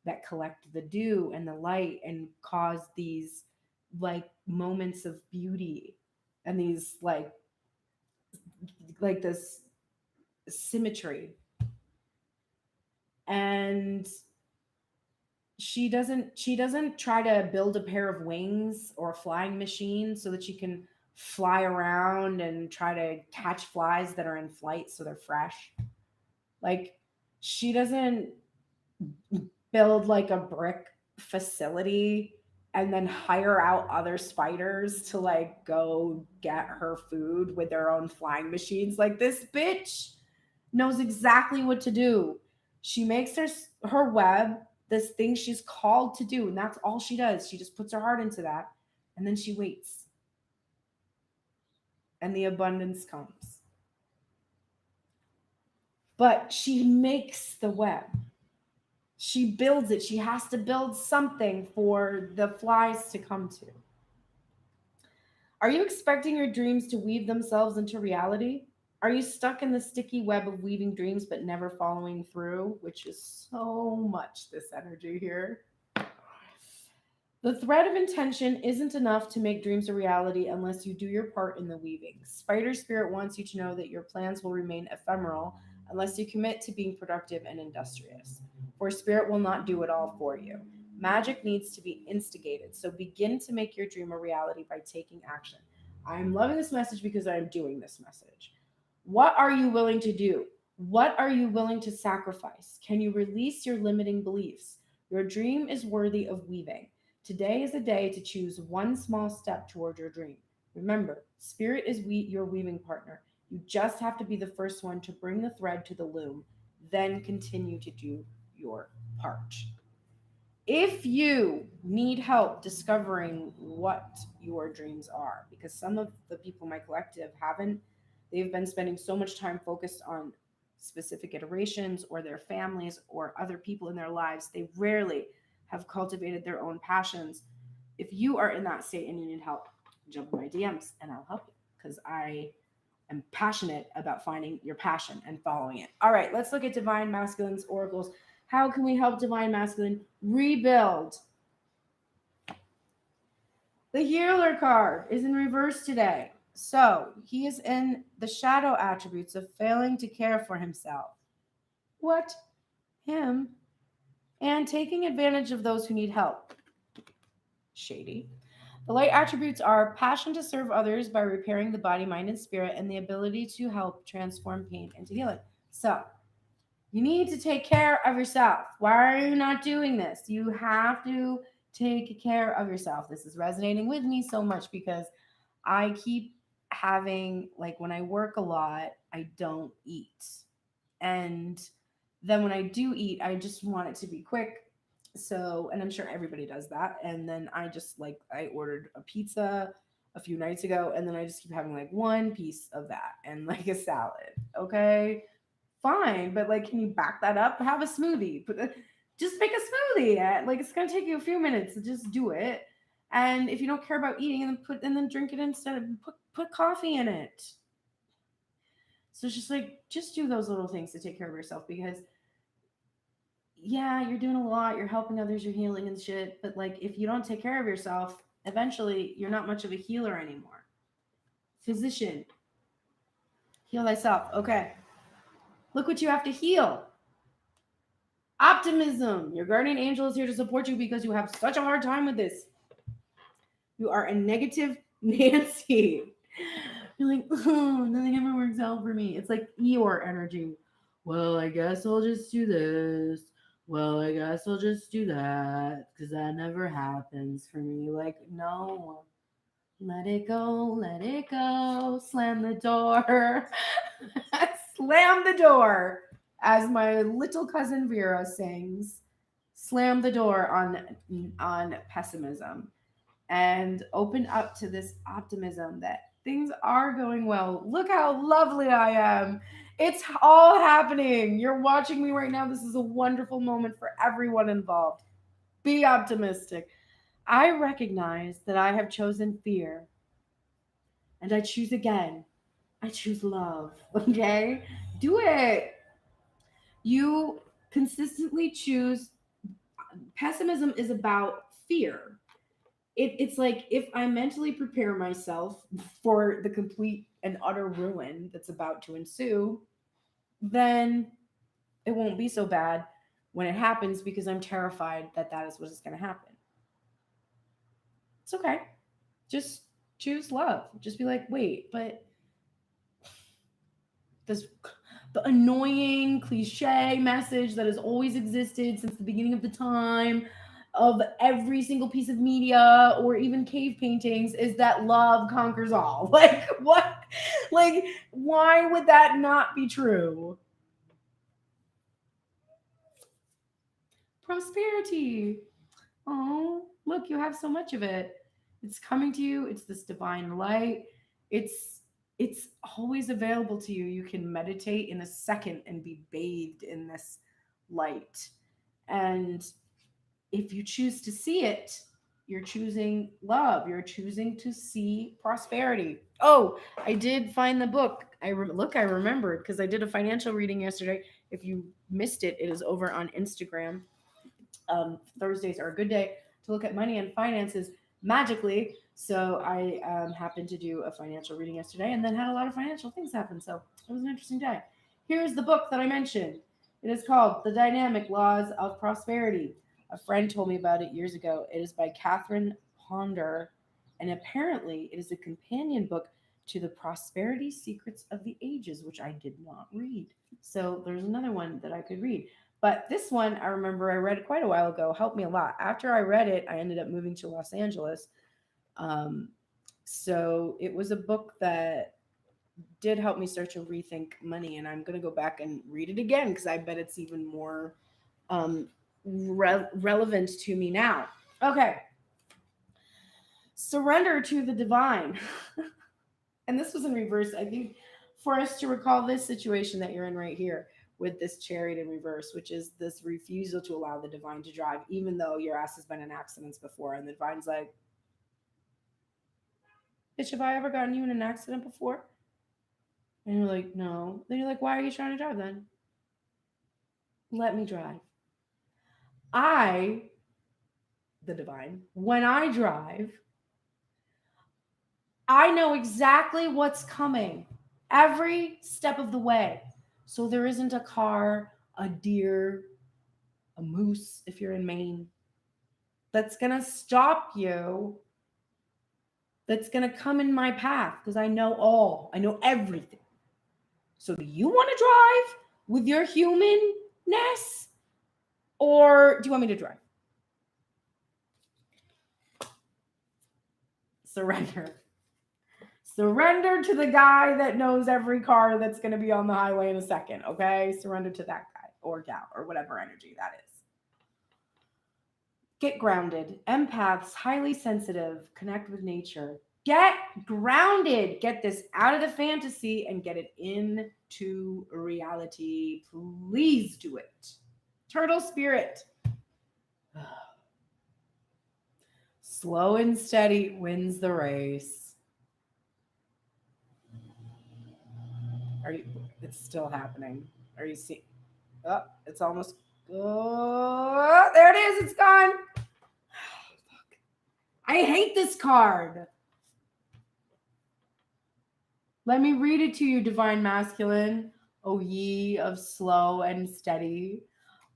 that collect the dew and the light and cause these like moments of beauty and these like this symmetry. And she doesn't try to build a pair of wings or a flying machine so that she can fly around and try to catch flies that are in flight so they're fresh. Like she doesn't build like a brick facility and then hire out other spiders to like go get her food with their own flying machines. Like this bitch knows exactly what to do. She makes her web this thing she's called to do, and that's all she does. She just puts her heart into that, and then she waits, and the abundance comes. But she makes the web. She builds it. She has to build something for the flies to come to. Are you expecting your dreams to weave themselves into reality? Are you stuck in the sticky web of weaving dreams but never following through, which is so much this energy here? The thread of intention isn't enough to make dreams a reality unless you do your part in the weaving. Spider Spirit wants you to know that your plans will remain ephemeral unless you commit to being productive and industrious. For Spirit will not do it all for you. Magic needs to be instigated, so begin to make your dream a reality by taking action. I'm loving this message because I'm doing this message. What are you willing to do? What are you willing to sacrifice? Can you release your limiting beliefs? Your dream is worthy of weaving. Today is a day to choose one small step toward your dream. Remember, Spirit is your weaving partner. You just have to be the first one to bring the thread to the loom, then continue to do your part. If you need help discovering what your dreams are, because some of the people in my collective haven't, they've been spending so much time focused on specific iterations or their families or other people in their lives, they rarely have cultivated their own passions. If you are in that state and you need help, jump in my DMs and I'll help you because I am passionate about finding your passion and following it. All right, let's look at Divine Masculine's oracles. How can we help Divine Masculine rebuild? The Healer card is in reverse today. So he is in the shadow attributes of failing to care for himself. What? Him? And taking advantage of those who need help. Shady. The light attributes are passion to serve others by repairing the body, mind, and spirit, and the ability to help transform pain into healing. So, you need to take care of yourself. Why are you not doing this? You have to take care of yourself. This is resonating with me so much because I keep having, like, when I work a lot, I don't eat. And then when I do eat, I just want it to be quick. So, and I'm sure everybody does that. And then I ordered a pizza a few nights ago, and then I just keep having like one piece of that and like a salad. Okay, fine, but like, can you back that up? Have a smoothie. Just make a smoothie. Like, it's gonna take you a few minutes to just do it. And if you don't care about eating, and then drink it instead of put coffee in it. So it's just like, just do those little things to take care of yourself because yeah, you're doing a lot, you're helping others, you're healing and shit, but like if you don't take care of yourself, eventually you're not much of a healer anymore. Physician, heal thyself. Okay. Look what you have to heal. Optimism. Your guardian angel is here to support you because you have such a hard time with this. You are a negative Nancy. You're like, oh, nothing ever works out for me. It's like Eeyore energy. Well, I guess I'll just do this. Well, I guess I'll just do that because that never happens for me. Like, no, let it go, let it go. Slam the door. Slam the door. As my little cousin Vera sings, slam the door on pessimism and open up to this optimism that things are going well. Look how lovely I am. It's all happening. You're watching me right now. This is a wonderful moment for everyone involved. Be optimistic. I recognize that I have chosen fear and I choose again. I choose love. Okay? Do it. You consistently choose. Pessimism is about fear. It's like if I mentally prepare myself for the complete and utter ruin that's about to ensue, then it won't be so bad when it happens because I'm terrified that that is what is going to happen. It's okay. Just choose love. Just be like, wait, but this the annoying cliche message that has always existed since the beginning of the time of every single piece of media or even cave paintings is that love conquers all. Like, what? Like, why would that not be true? Prosperity. Oh, look, you have so much of it. It's coming to you. It's this divine light. It's it's always available to you. You can meditate in a second and be bathed in this light. And if you choose to see it, you're choosing love. You're choosing to see prosperity. Oh, I did find the book. I remembered because I did a financial reading yesterday. If you missed it, it is over on Instagram. Thursdays are a good day to look at money and finances magically. So I happened to do a financial reading yesterday and then had a lot of financial things happen. So it was an interesting day. Here's the book that I mentioned. It is called The Dynamic Laws of Prosperity. A friend told me about it years ago. It is by Catherine Ponder, and apparently it is a companion book to The Prosperity Secrets of the Ages, which I did not read. So there's another one that I could read. But this one, I remember I read it quite a while ago, helped me a lot. After I read it, I ended up moving to Los Angeles. So it was a book that did help me start to rethink money. And I'm going to go back and read it again because I bet it's even more relevant to me now. Okay. Surrender to the divine. And this was in reverse. I think for us to recall this situation that you're in right here with this chariot in reverse, which is this refusal to allow the divine to drive, even though your ass has been in accidents before. And the divine's like, bitch, have I ever gotten you in an accident before? And you're like, no. Then you're like, why are you trying to drive then? Let me drive. The divine, when I drive, I know exactly what's coming every step of the way. So there isn't a car, a deer, a moose, if you're in Maine, that's going to stop you, that's going to come in my path because I know everything. So do you want to drive with your humanness or do you want me to drive? Surrender. Surrender to the guy that knows every car that's going to be on the highway in a second, okay? Surrender to that guy or gal or whatever energy that is. Get grounded. Empaths, highly sensitive, connect with nature. Get grounded. Get this out of the fantasy and get it into reality. Please do it. Turtle spirit. Slow and steady wins the race. It's still happening. Are you seeing? Oh, it's almost. Oh, there it is. It's gone. I hate this card. Let me read it to you, divine masculine. O ye of slow and steady,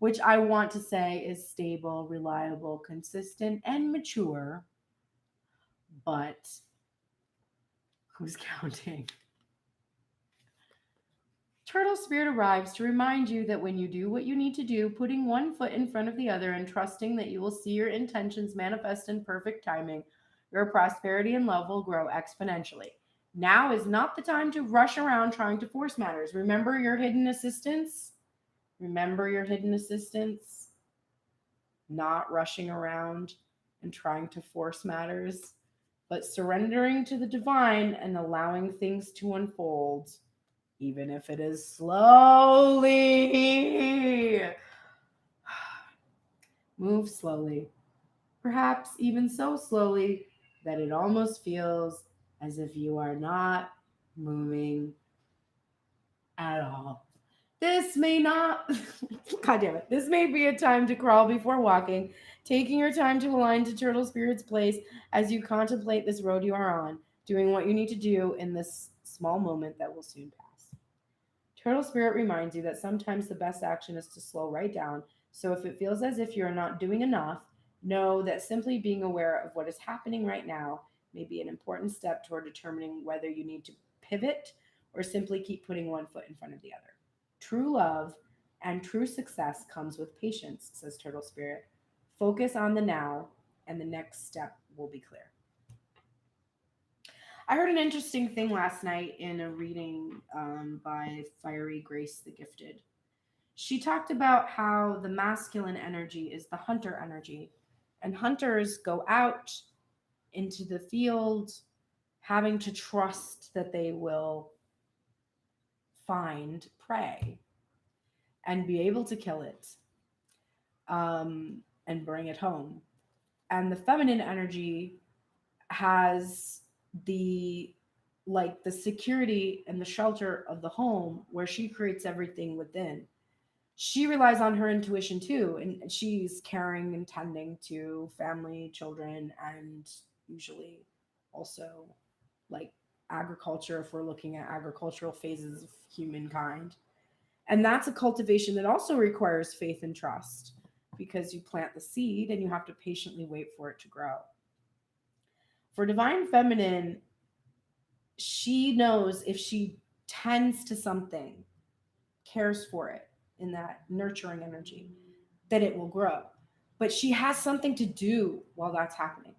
which I want to say is stable, reliable, consistent, and mature. But who's counting? Turtle Spirit arrives to remind you that when you do what you need to do, putting one foot in front of the other and trusting that you will see your intentions manifest in perfect timing, your prosperity and love will grow exponentially. Now is not the time to rush around trying to force matters. Remember your hidden assistance? Remember your hidden assistance? Not rushing around and trying to force matters, but surrendering to the divine and allowing things to unfold. Even if it is slowly. Move slowly. Perhaps even so slowly that it almost feels as if you are not moving at all. This may not, God damn it, this may be a time to crawl before walking, taking your time to align to Turtle Spirit's place as you contemplate this road you are on, doing what you need to do in this small moment that will soon pass. Turtle Spirit reminds you that sometimes the best action is to slow right down. So if it feels as if you're not doing enough, know that simply being aware of what is happening right now may be an important step toward determining whether you need to pivot or simply keep putting one foot in front of the other. True love and true success comes with patience, says Turtle Spirit. Focus on the now, and the next step will be clear. I heard an interesting thing last night in a reading by Fiery Grace the Gifted. She talked about how the masculine energy is the hunter energy, and hunters go out into the field having to trust that they will find prey and be able to kill it and bring it home. And the feminine energy has the security and the shelter of the home where she creates everything within. She relies on her intuition too, and she's caring and tending to family, children, and usually also like agriculture if we're looking at agricultural phases of humankind. And that's a cultivation that also requires faith and trust, because you plant the seed and you have to patiently wait for it to grow. For divine feminine, she knows if she tends to something, cares for it in that nurturing energy, that it will grow. But she has something to do while that's happening.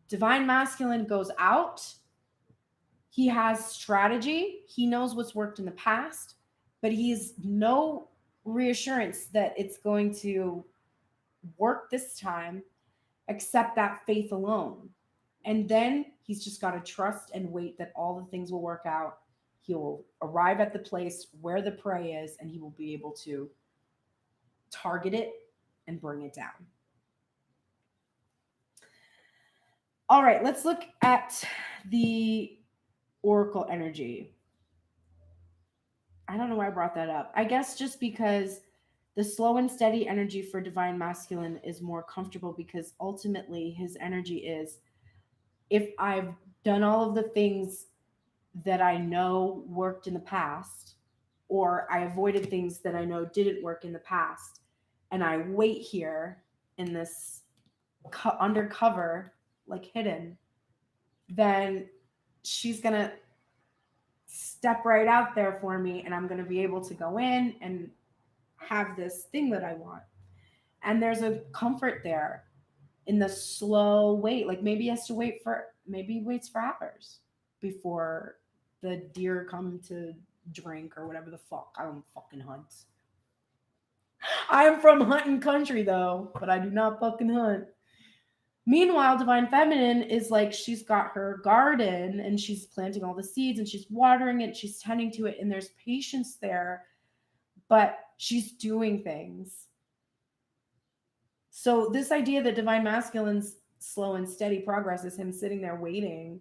Divine masculine goes out. He has strategy. He knows what's worked in the past, but he's no reassurance that it's going to work this time, except that faith alone. And then he's just got to trust and wait that all the things will work out. He'll arrive at the place where the prey is, and he will be able to target it and bring it down. All right, let's look at the oracle energy. I don't know why I brought that up. I guess just because the slow and steady energy for divine masculine is more comfortable, because ultimately his energy is, if I've done all of the things that I know worked in the past, or I avoided things that I know didn't work in the past, and I wait here in this undercover, like hidden, then she's going to step right out there for me, and I'm going to be able to go in and have this thing that I want. And there's a comfort there in the slow wait. Like maybe he has to wait for, maybe he waits for hours before the deer come to drink or whatever the fuck. I don't fucking hunt. I'm from hunting country though, but I do not fucking hunt. Meanwhile, divine feminine is like, she's got her garden and she's planting all the seeds and she's watering it, she's tending to it, and there's patience there, but she's doing things. So this idea that divine masculine's slow and steady progress is him sitting there waiting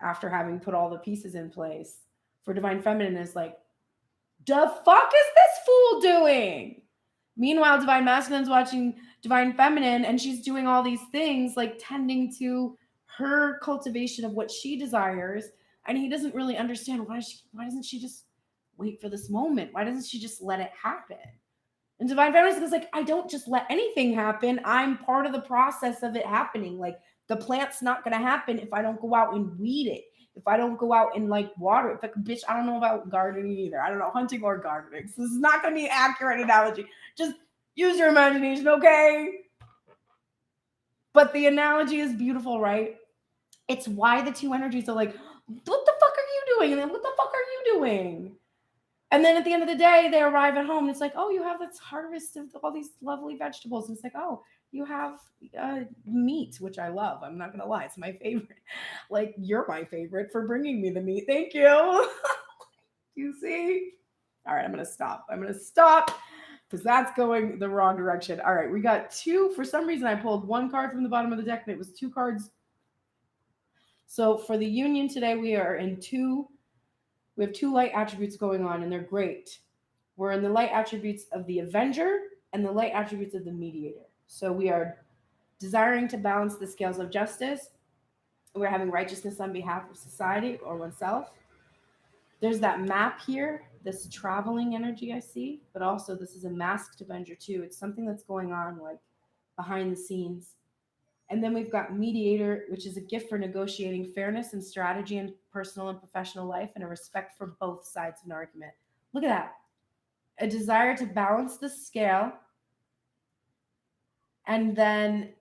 after having put all the pieces in place, for divine feminine is like, the fuck is this fool doing? Meanwhile, divine masculine's watching divine feminine and she's doing all these things, like tending to her cultivation of what she desires, and he doesn't really understand why doesn't she just wait for this moment? Why doesn't she just let it happen? And divine feminine is like, I don't just let anything happen. I'm part of the process of it happening. Like the plant's not going to happen if I don't go out and weed it. If I don't go out and like water it. Like, bitch, I don't know about gardening either. I don't know hunting or gardening. So this is not going to be an accurate analogy. Just use your imagination, okay? But the analogy is beautiful, right? It's why the two energies are like, what the fuck are you doing? And then what the fuck are you doing? And then at the end of the day, they arrive at home and it's like, oh, you have this harvest of all these lovely vegetables. And it's like, oh, you have meat, which I love. I'm not going to lie. It's my favorite. Like, you're my favorite for bringing me the meat. Thank you. You see? All right, I'm going to stop. Because that's going the wrong direction. All right, we got two. For some reason, I pulled one card from the bottom of the deck, and it was two cards. So for the union today, we are in two. We have two light attributes going on, and they're great. We're in the light attributes of the Avenger and the light attributes of the Mediator. So we are desiring to balance the scales of justice. We're having righteousness on behalf of society or oneself. There's that map here, this traveling energy I see, but also this is a masked Avenger too. It's something that's going on like behind the scenes. And then we've got Mediator, which is a gift for negotiating fairness and strategy in personal and professional life, and a respect for both sides of an argument. Look at that. A desire to balance the scale and then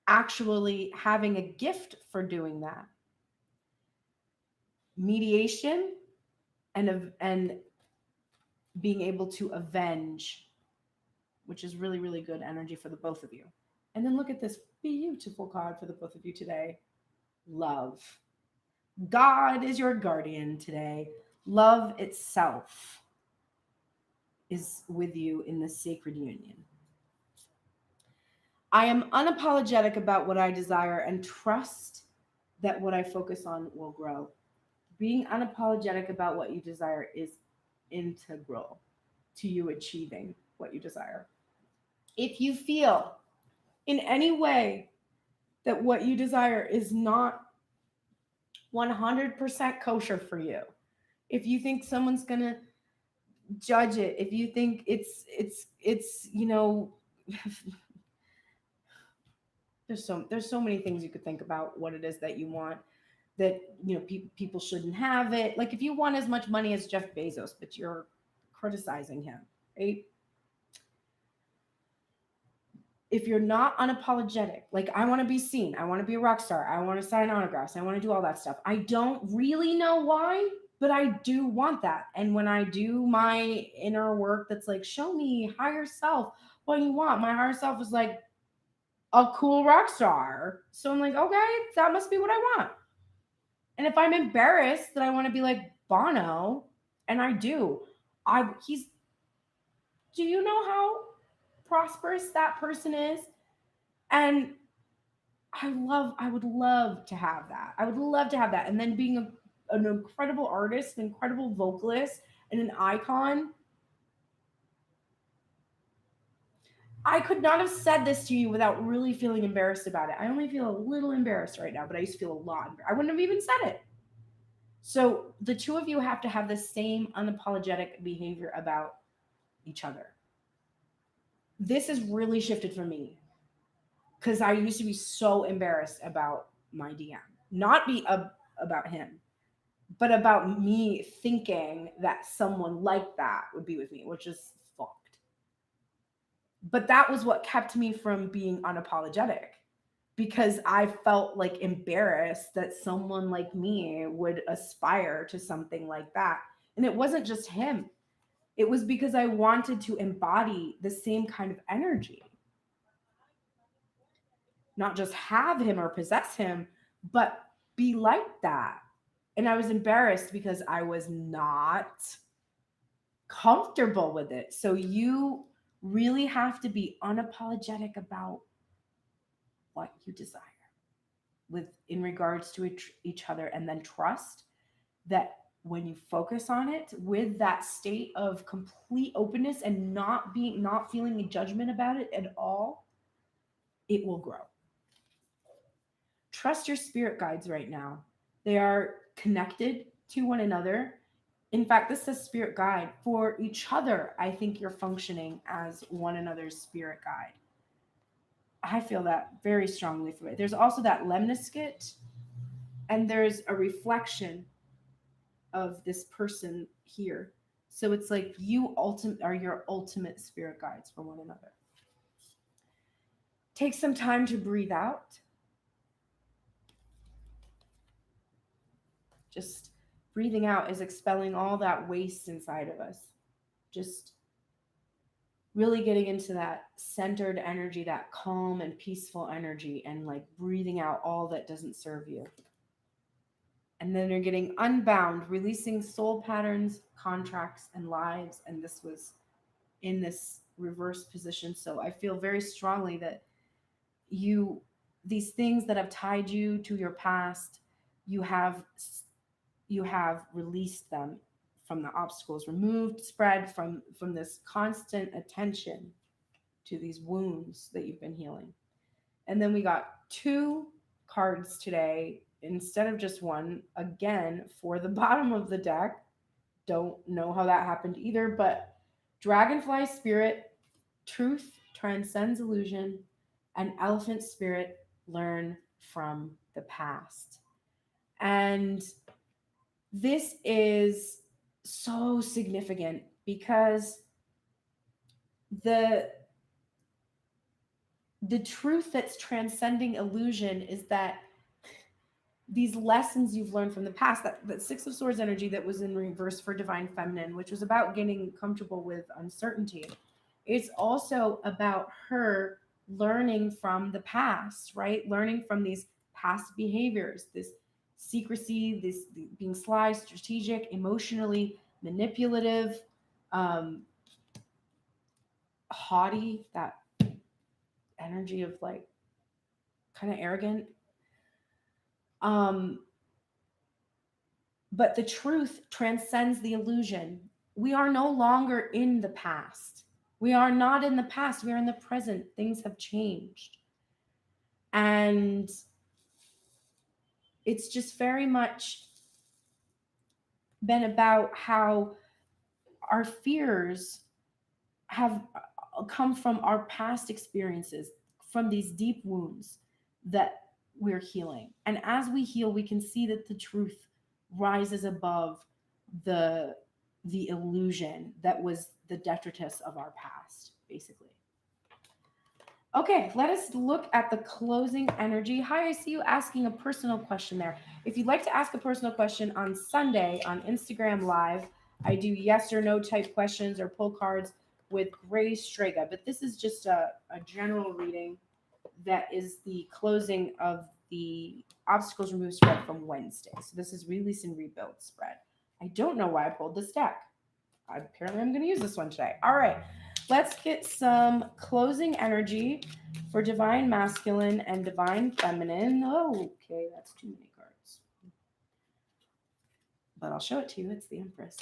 actually having a gift for doing that. Mediation and being able to avenge, which is really, really good energy for the both of you. And then look at this beautiful card for the both of you today. Love. God is your guardian today. Love itself is with you in this sacred union. I am unapologetic about what I desire and trust that what I focus on will grow. Being unapologetic about what you desire is integral to you achieving what you desire. If you feel in any way that what you desire is not 100% kosher for you, if you think someone's going to judge it, if you think it's there's so many things you could think about what it is that you want, that people shouldn't have it. Like if you want as much money as Jeff Bezos but you're criticizing him, right? If you're not unapologetic, like I want to be seen, I want to be a rock star, I want to sign autographs, I want to do all that stuff. I don't really know why, but I do want that. And when I do my inner work that's like, show me higher self what you want, my higher self is like a cool rock star. So I'm like, okay, that must be what I want. And if I'm embarrassed that I want to be like Bono, and I do, do you know how prosperous that person is? And I would love to have that. I would love to have that. And then being an incredible artist, an incredible vocalist, and an icon. I could not have said this to you without really feeling embarrassed about it. I only feel a little embarrassed right now, but I used to feel a lot. I wouldn't have even said it. So the two of you have to have the same unapologetic behavior about each other. This has really shifted for me because I used to be so embarrassed about my DM, not about him, but about me thinking that someone like that would be with me, which is fucked. But that was what kept me from being unapologetic, because I felt like embarrassed that someone like me would aspire to something like that. And it wasn't just him. It was because I wanted to embody the same kind of energy. Not just have him or possess him, but be like that. And I was embarrassed because I was not comfortable with it. So you really have to be unapologetic about what you desire in regards to each other, and then trust that when you focus on it with that state of complete openness and not feeling a judgment about it at all, it will grow. Trust your spirit guides right now. They are connected to one another. In fact, this says spirit guide. For each other, I think you're functioning as one another's spirit guide. I feel that very strongly for it. There's also that lemniscate, and there's a reflection of this person here. So it's like you are your ultimate spirit guides for one another. Take some time to breathe out. Just breathing out is expelling all that waste inside of us. Just really getting into that centered energy, that calm and peaceful energy, and like breathing out all that doesn't serve you. And then you're getting unbound, releasing soul patterns, contracts, and lives. And this was in this reverse position. So I feel very strongly that these things that have tied you to your past, you have released them from the obstacles, removed, spread from this constant attention to these wounds that you've been healing. And then we got 2 cards today instead of just one, again, for the bottom of the deck. Don't know how that happened either, but Dragonfly Spirit, truth transcends illusion, and Elephant Spirit, learn from the past. And this is so significant because the the truth that's transcending illusion is that these lessons you've learned from the past, that Six of Swords energy that was in reverse for Divine Feminine, which was about getting comfortable with uncertainty, it's also about her learning from the past, right? Learning from these past behaviors, this secrecy, this being sly, strategic, emotionally manipulative, um, haughty, that energy of like kind of arrogant. Um, but the truth transcends the illusion. We are no longer in the past. We are not in the past. We are in the present. Things have changed. And it's just very much been about how our fears have come from our past experiences, from these deep wounds that we're healing. And as we heal, we can see that the truth rises above the illusion that was the detritus of our past, basically. Okay, let us look at the closing energy. Hi, I see you asking a personal question there. If you'd like to ask a personal question on Sunday on Instagram Live, I do yes or no type questions or pull cards with Grace Strega, but this is just a general reading that is the closing of the Obstacles Removed spread from Wednesday. So this is Release and Rebuild spread. I don't know why I pulled this deck. Apparently I'm going to use this one today. All right, let's get some closing energy for Divine Masculine and Divine Feminine. Oh, okay, that's too many cards. But I'll show it to you. It's the Empress.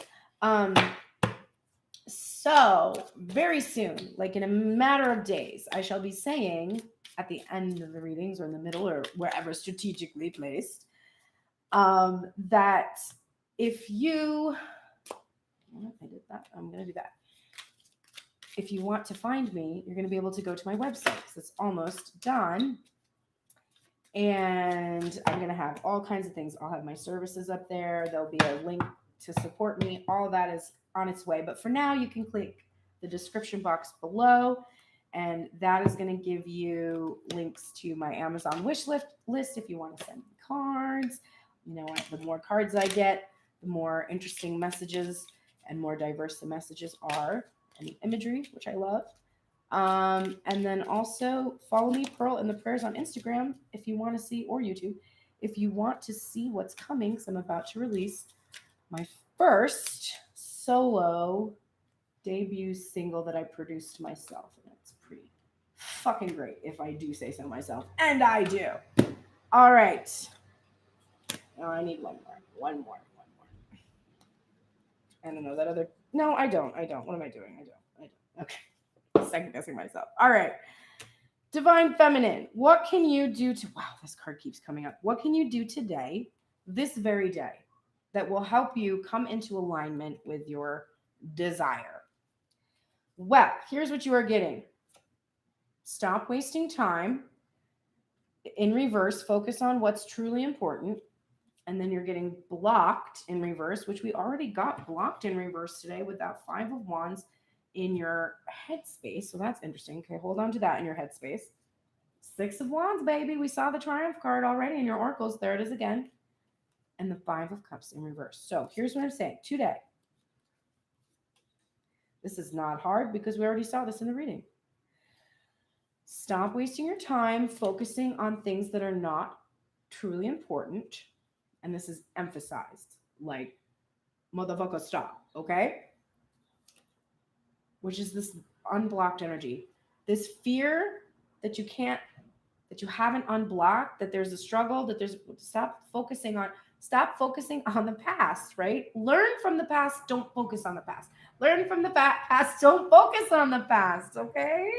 So very soon, like in a matter of days, I shall be saying at the end of the readings or in the middle or wherever strategically placed, that if you, I did that, I'm going to do that. If you want to find me, you're going to be able to go to my website because it's almost done. And I'm going to have all kinds of things. I'll have my services up there. There'll be a link to support me. All of that is on its way. But for now, you can click the description box below. And that is going to give you links to my Amazon wish list if you want to send me cards. You know what? The more cards I get, the more interesting messages and more diverse the messages are. And the imagery, which I love. And then also follow me, Pearl and the Prayers on Instagram if you want to see, or YouTube, if you want to see what's coming, because I'm about to release my first solo debut single that I produced myself. And it's pretty fucking great if I do say so myself. And I do. All right. Oh, I need one more. I don't know that other. No, I don't. What am I doing? I don't. Okay. Second guessing myself. All right. Divine Feminine. What can you do to. Wow, this card keeps coming up. What can you do today, this very day, that will help you come into alignment with your desire? Well, here's what you are getting. Stop wasting time. In reverse, focus on what's truly important. And then you're getting blocked in reverse, which we already got blocked in reverse today with that Five of Wands in your headspace. So that's interesting. Okay, hold on to that in your headspace. Six of Wands, baby. We saw the Triumph card already in your oracles. There it is again. And the Five of Cups in reverse. So here's what I'm saying. Today. This is not hard because we already saw this in the reading. Stop wasting your time focusing on things that are not truly important. And this is emphasized, like, motherfucker, stop, okay? Which is this unblocked energy. This fear that you haven't unblocked, that there's a struggle, stop focusing on the past, right? Learn from the past, don't focus on the past. Learn from the past, don't focus on the past, okay?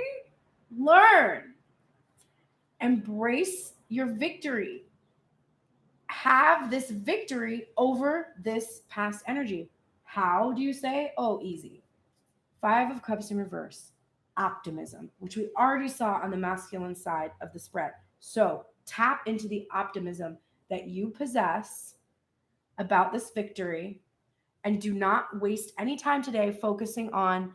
Learn. Embrace your victory. Have this victory over this past energy. How do you say? Oh, easy. Five of Cups in reverse. Optimism, which we already saw on the masculine side of the spread. So tap into the optimism that you possess about this victory and do not waste any time today focusing on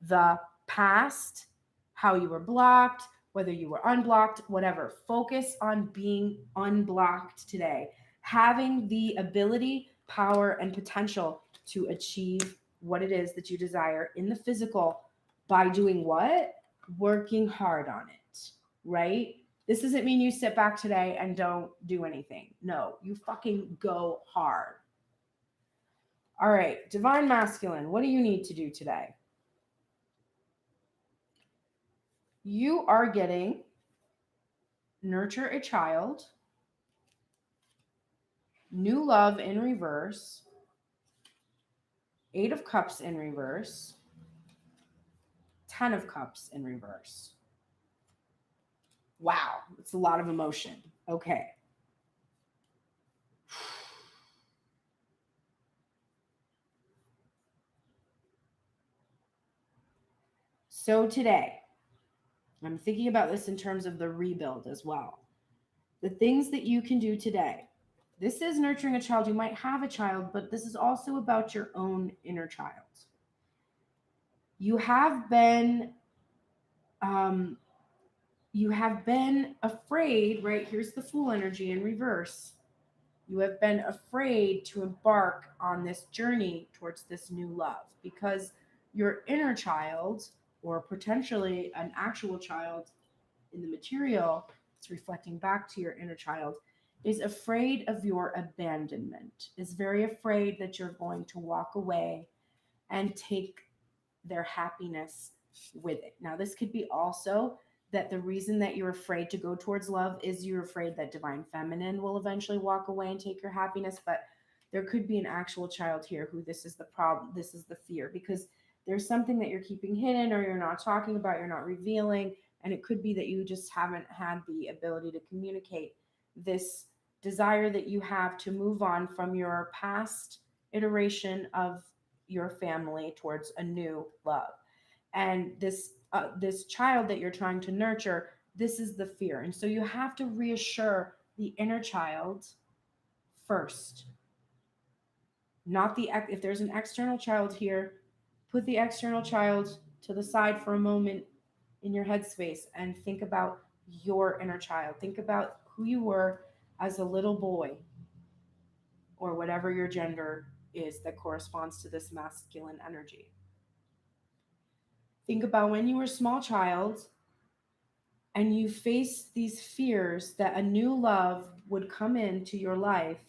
the past, how you were blocked, whether you were unblocked, whatever. Focus on being unblocked today, having the ability, power, and potential to achieve what it is that you desire in the physical by doing what? Working hard on it, right? This doesn't mean you sit back today and don't do anything. No, you fucking go hard. All right, divine masculine, what do you need to do today? You are getting nurture a child, new love in reverse, 8 of cups in reverse, 10 of cups in reverse. Wow, it's a lot of emotion. Okay. So today, I'm thinking about this in terms of the rebuild as well. The things that you can do today. This is nurturing a child. You might have a child, but this is also about your own inner child. You have been afraid, right? Here's the Fool energy in reverse. You have been afraid to embark on this journey towards this new love because your inner child, or potentially an actual child in the material, it's reflecting back to your inner child, is afraid of your abandonment, is very afraid that you're going to walk away and take their happiness with it. Now, this could be also that the reason that you're afraid to go towards love is you're afraid that divine feminine will eventually walk away and take your happiness. But there could be an actual child here who this is the problem, this is the fear, because there's something that you're keeping hidden or you're not talking about, you're not revealing. And it could be that you just haven't had the ability to communicate this desire that you have to move on from your past iteration of your family towards a new love. And this child that you're trying to nurture, this is the fear. And so you have to reassure the inner child first. Not the if there's an external child here, put the external child to the side for a moment in your headspace and think about your inner child. Think about who you were as a little boy or whatever your gender is that corresponds to this masculine energy. Think about when you were a small child and you faced these fears that a new love would come into your life,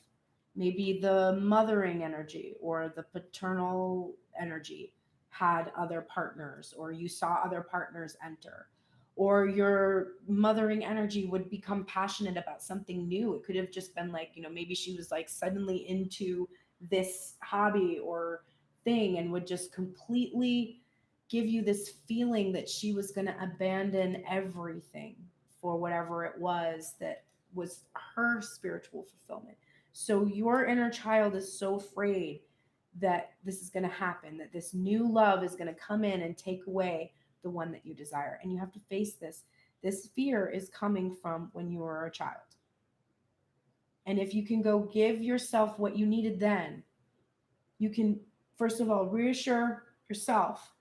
maybe the mothering energy or the paternal energy had other partners, or you saw other partners enter, or your mothering energy would become passionate about something new. It could have just been like, maybe she was like suddenly into this hobby or thing and would just completely give you this feeling that she was going to abandon everything for whatever it was that was her spiritual fulfillment. So your inner child is so afraid that this is going to happen, that this new love is going to come in and take away the one that you desire. And you have to face this. This fear is coming from when you were a child. And if you can go give yourself what you needed then, you can, first of all, reassure yourself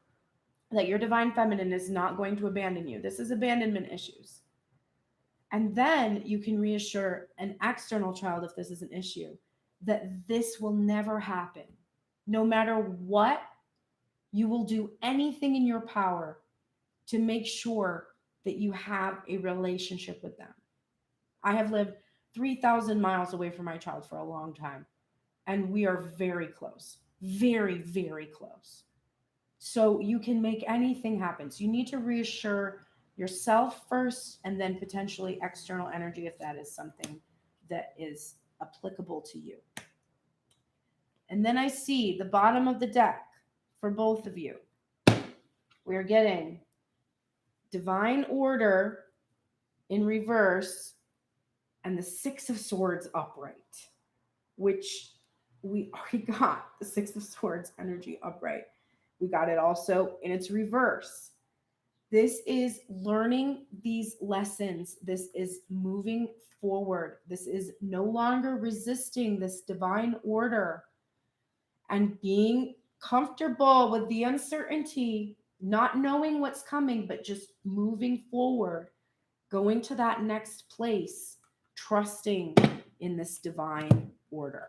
that your divine feminine is not going to abandon you. This is abandonment issues. And then you can reassure an external child, if this is an issue, that this will never happen. No matter what, you will do anything in your power to make sure that you have a relationship with them. I have lived 3,000 miles away from my child for a long time, and we are very close, very, very close. So you can make anything happen. So you need to reassure yourself first, and then potentially external energy if that is something that is applicable to you. And then I see the bottom of the deck for both of you. We're getting divine order in reverse and the 6 of Swords upright, which we already got the 6 of Swords energy upright. We got it also in its reverse. This is learning these lessons. This is moving forward. This is no longer resisting this divine order and being comfortable with the uncertainty, not knowing what's coming, but just moving forward going to that next place, trusting in this divine order.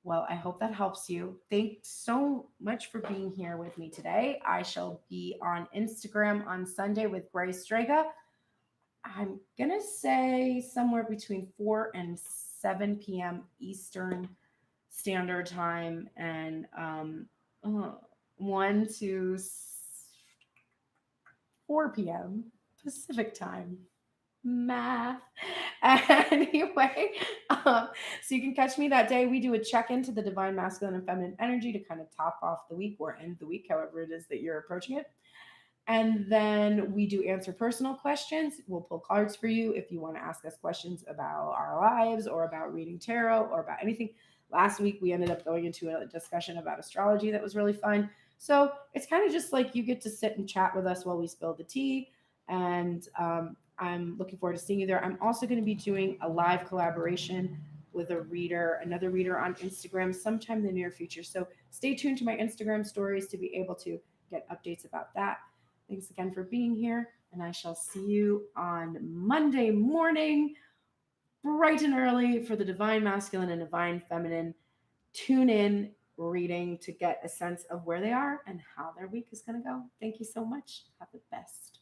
Well, I hope that helps you. Thanks so much for being here with me today. I shall be on Instagram on Sunday with Grace Strega. I'm going to say somewhere between 4 and 7 p.m. Eastern Standard Time, and 1 to 4 p.m. Pacific Time. Math. Anyway, so you can catch me that day. We do a check into the divine masculine and feminine energy to kind of top off the week or end the week, however it is that you're approaching it. And then we do answer personal questions. We'll pull cards for you if you want to ask us questions about our lives or about reading tarot or about anything. Last week, we ended up going into a discussion about astrology that was really fun. So it's kind of just like you get to sit and chat with us while we spill the tea. And I'm looking forward to seeing you there. I'm also going to be doing a live collaboration with another reader on Instagram sometime in the near future. So stay tuned to my Instagram stories to be able to get updates about that. Thanks again for being here, and I shall see you on Monday morning, bright and early, for the Divine Masculine and Divine Feminine tune in reading to get a sense of where they are and how their week is going to go. Thank you so much. Have the best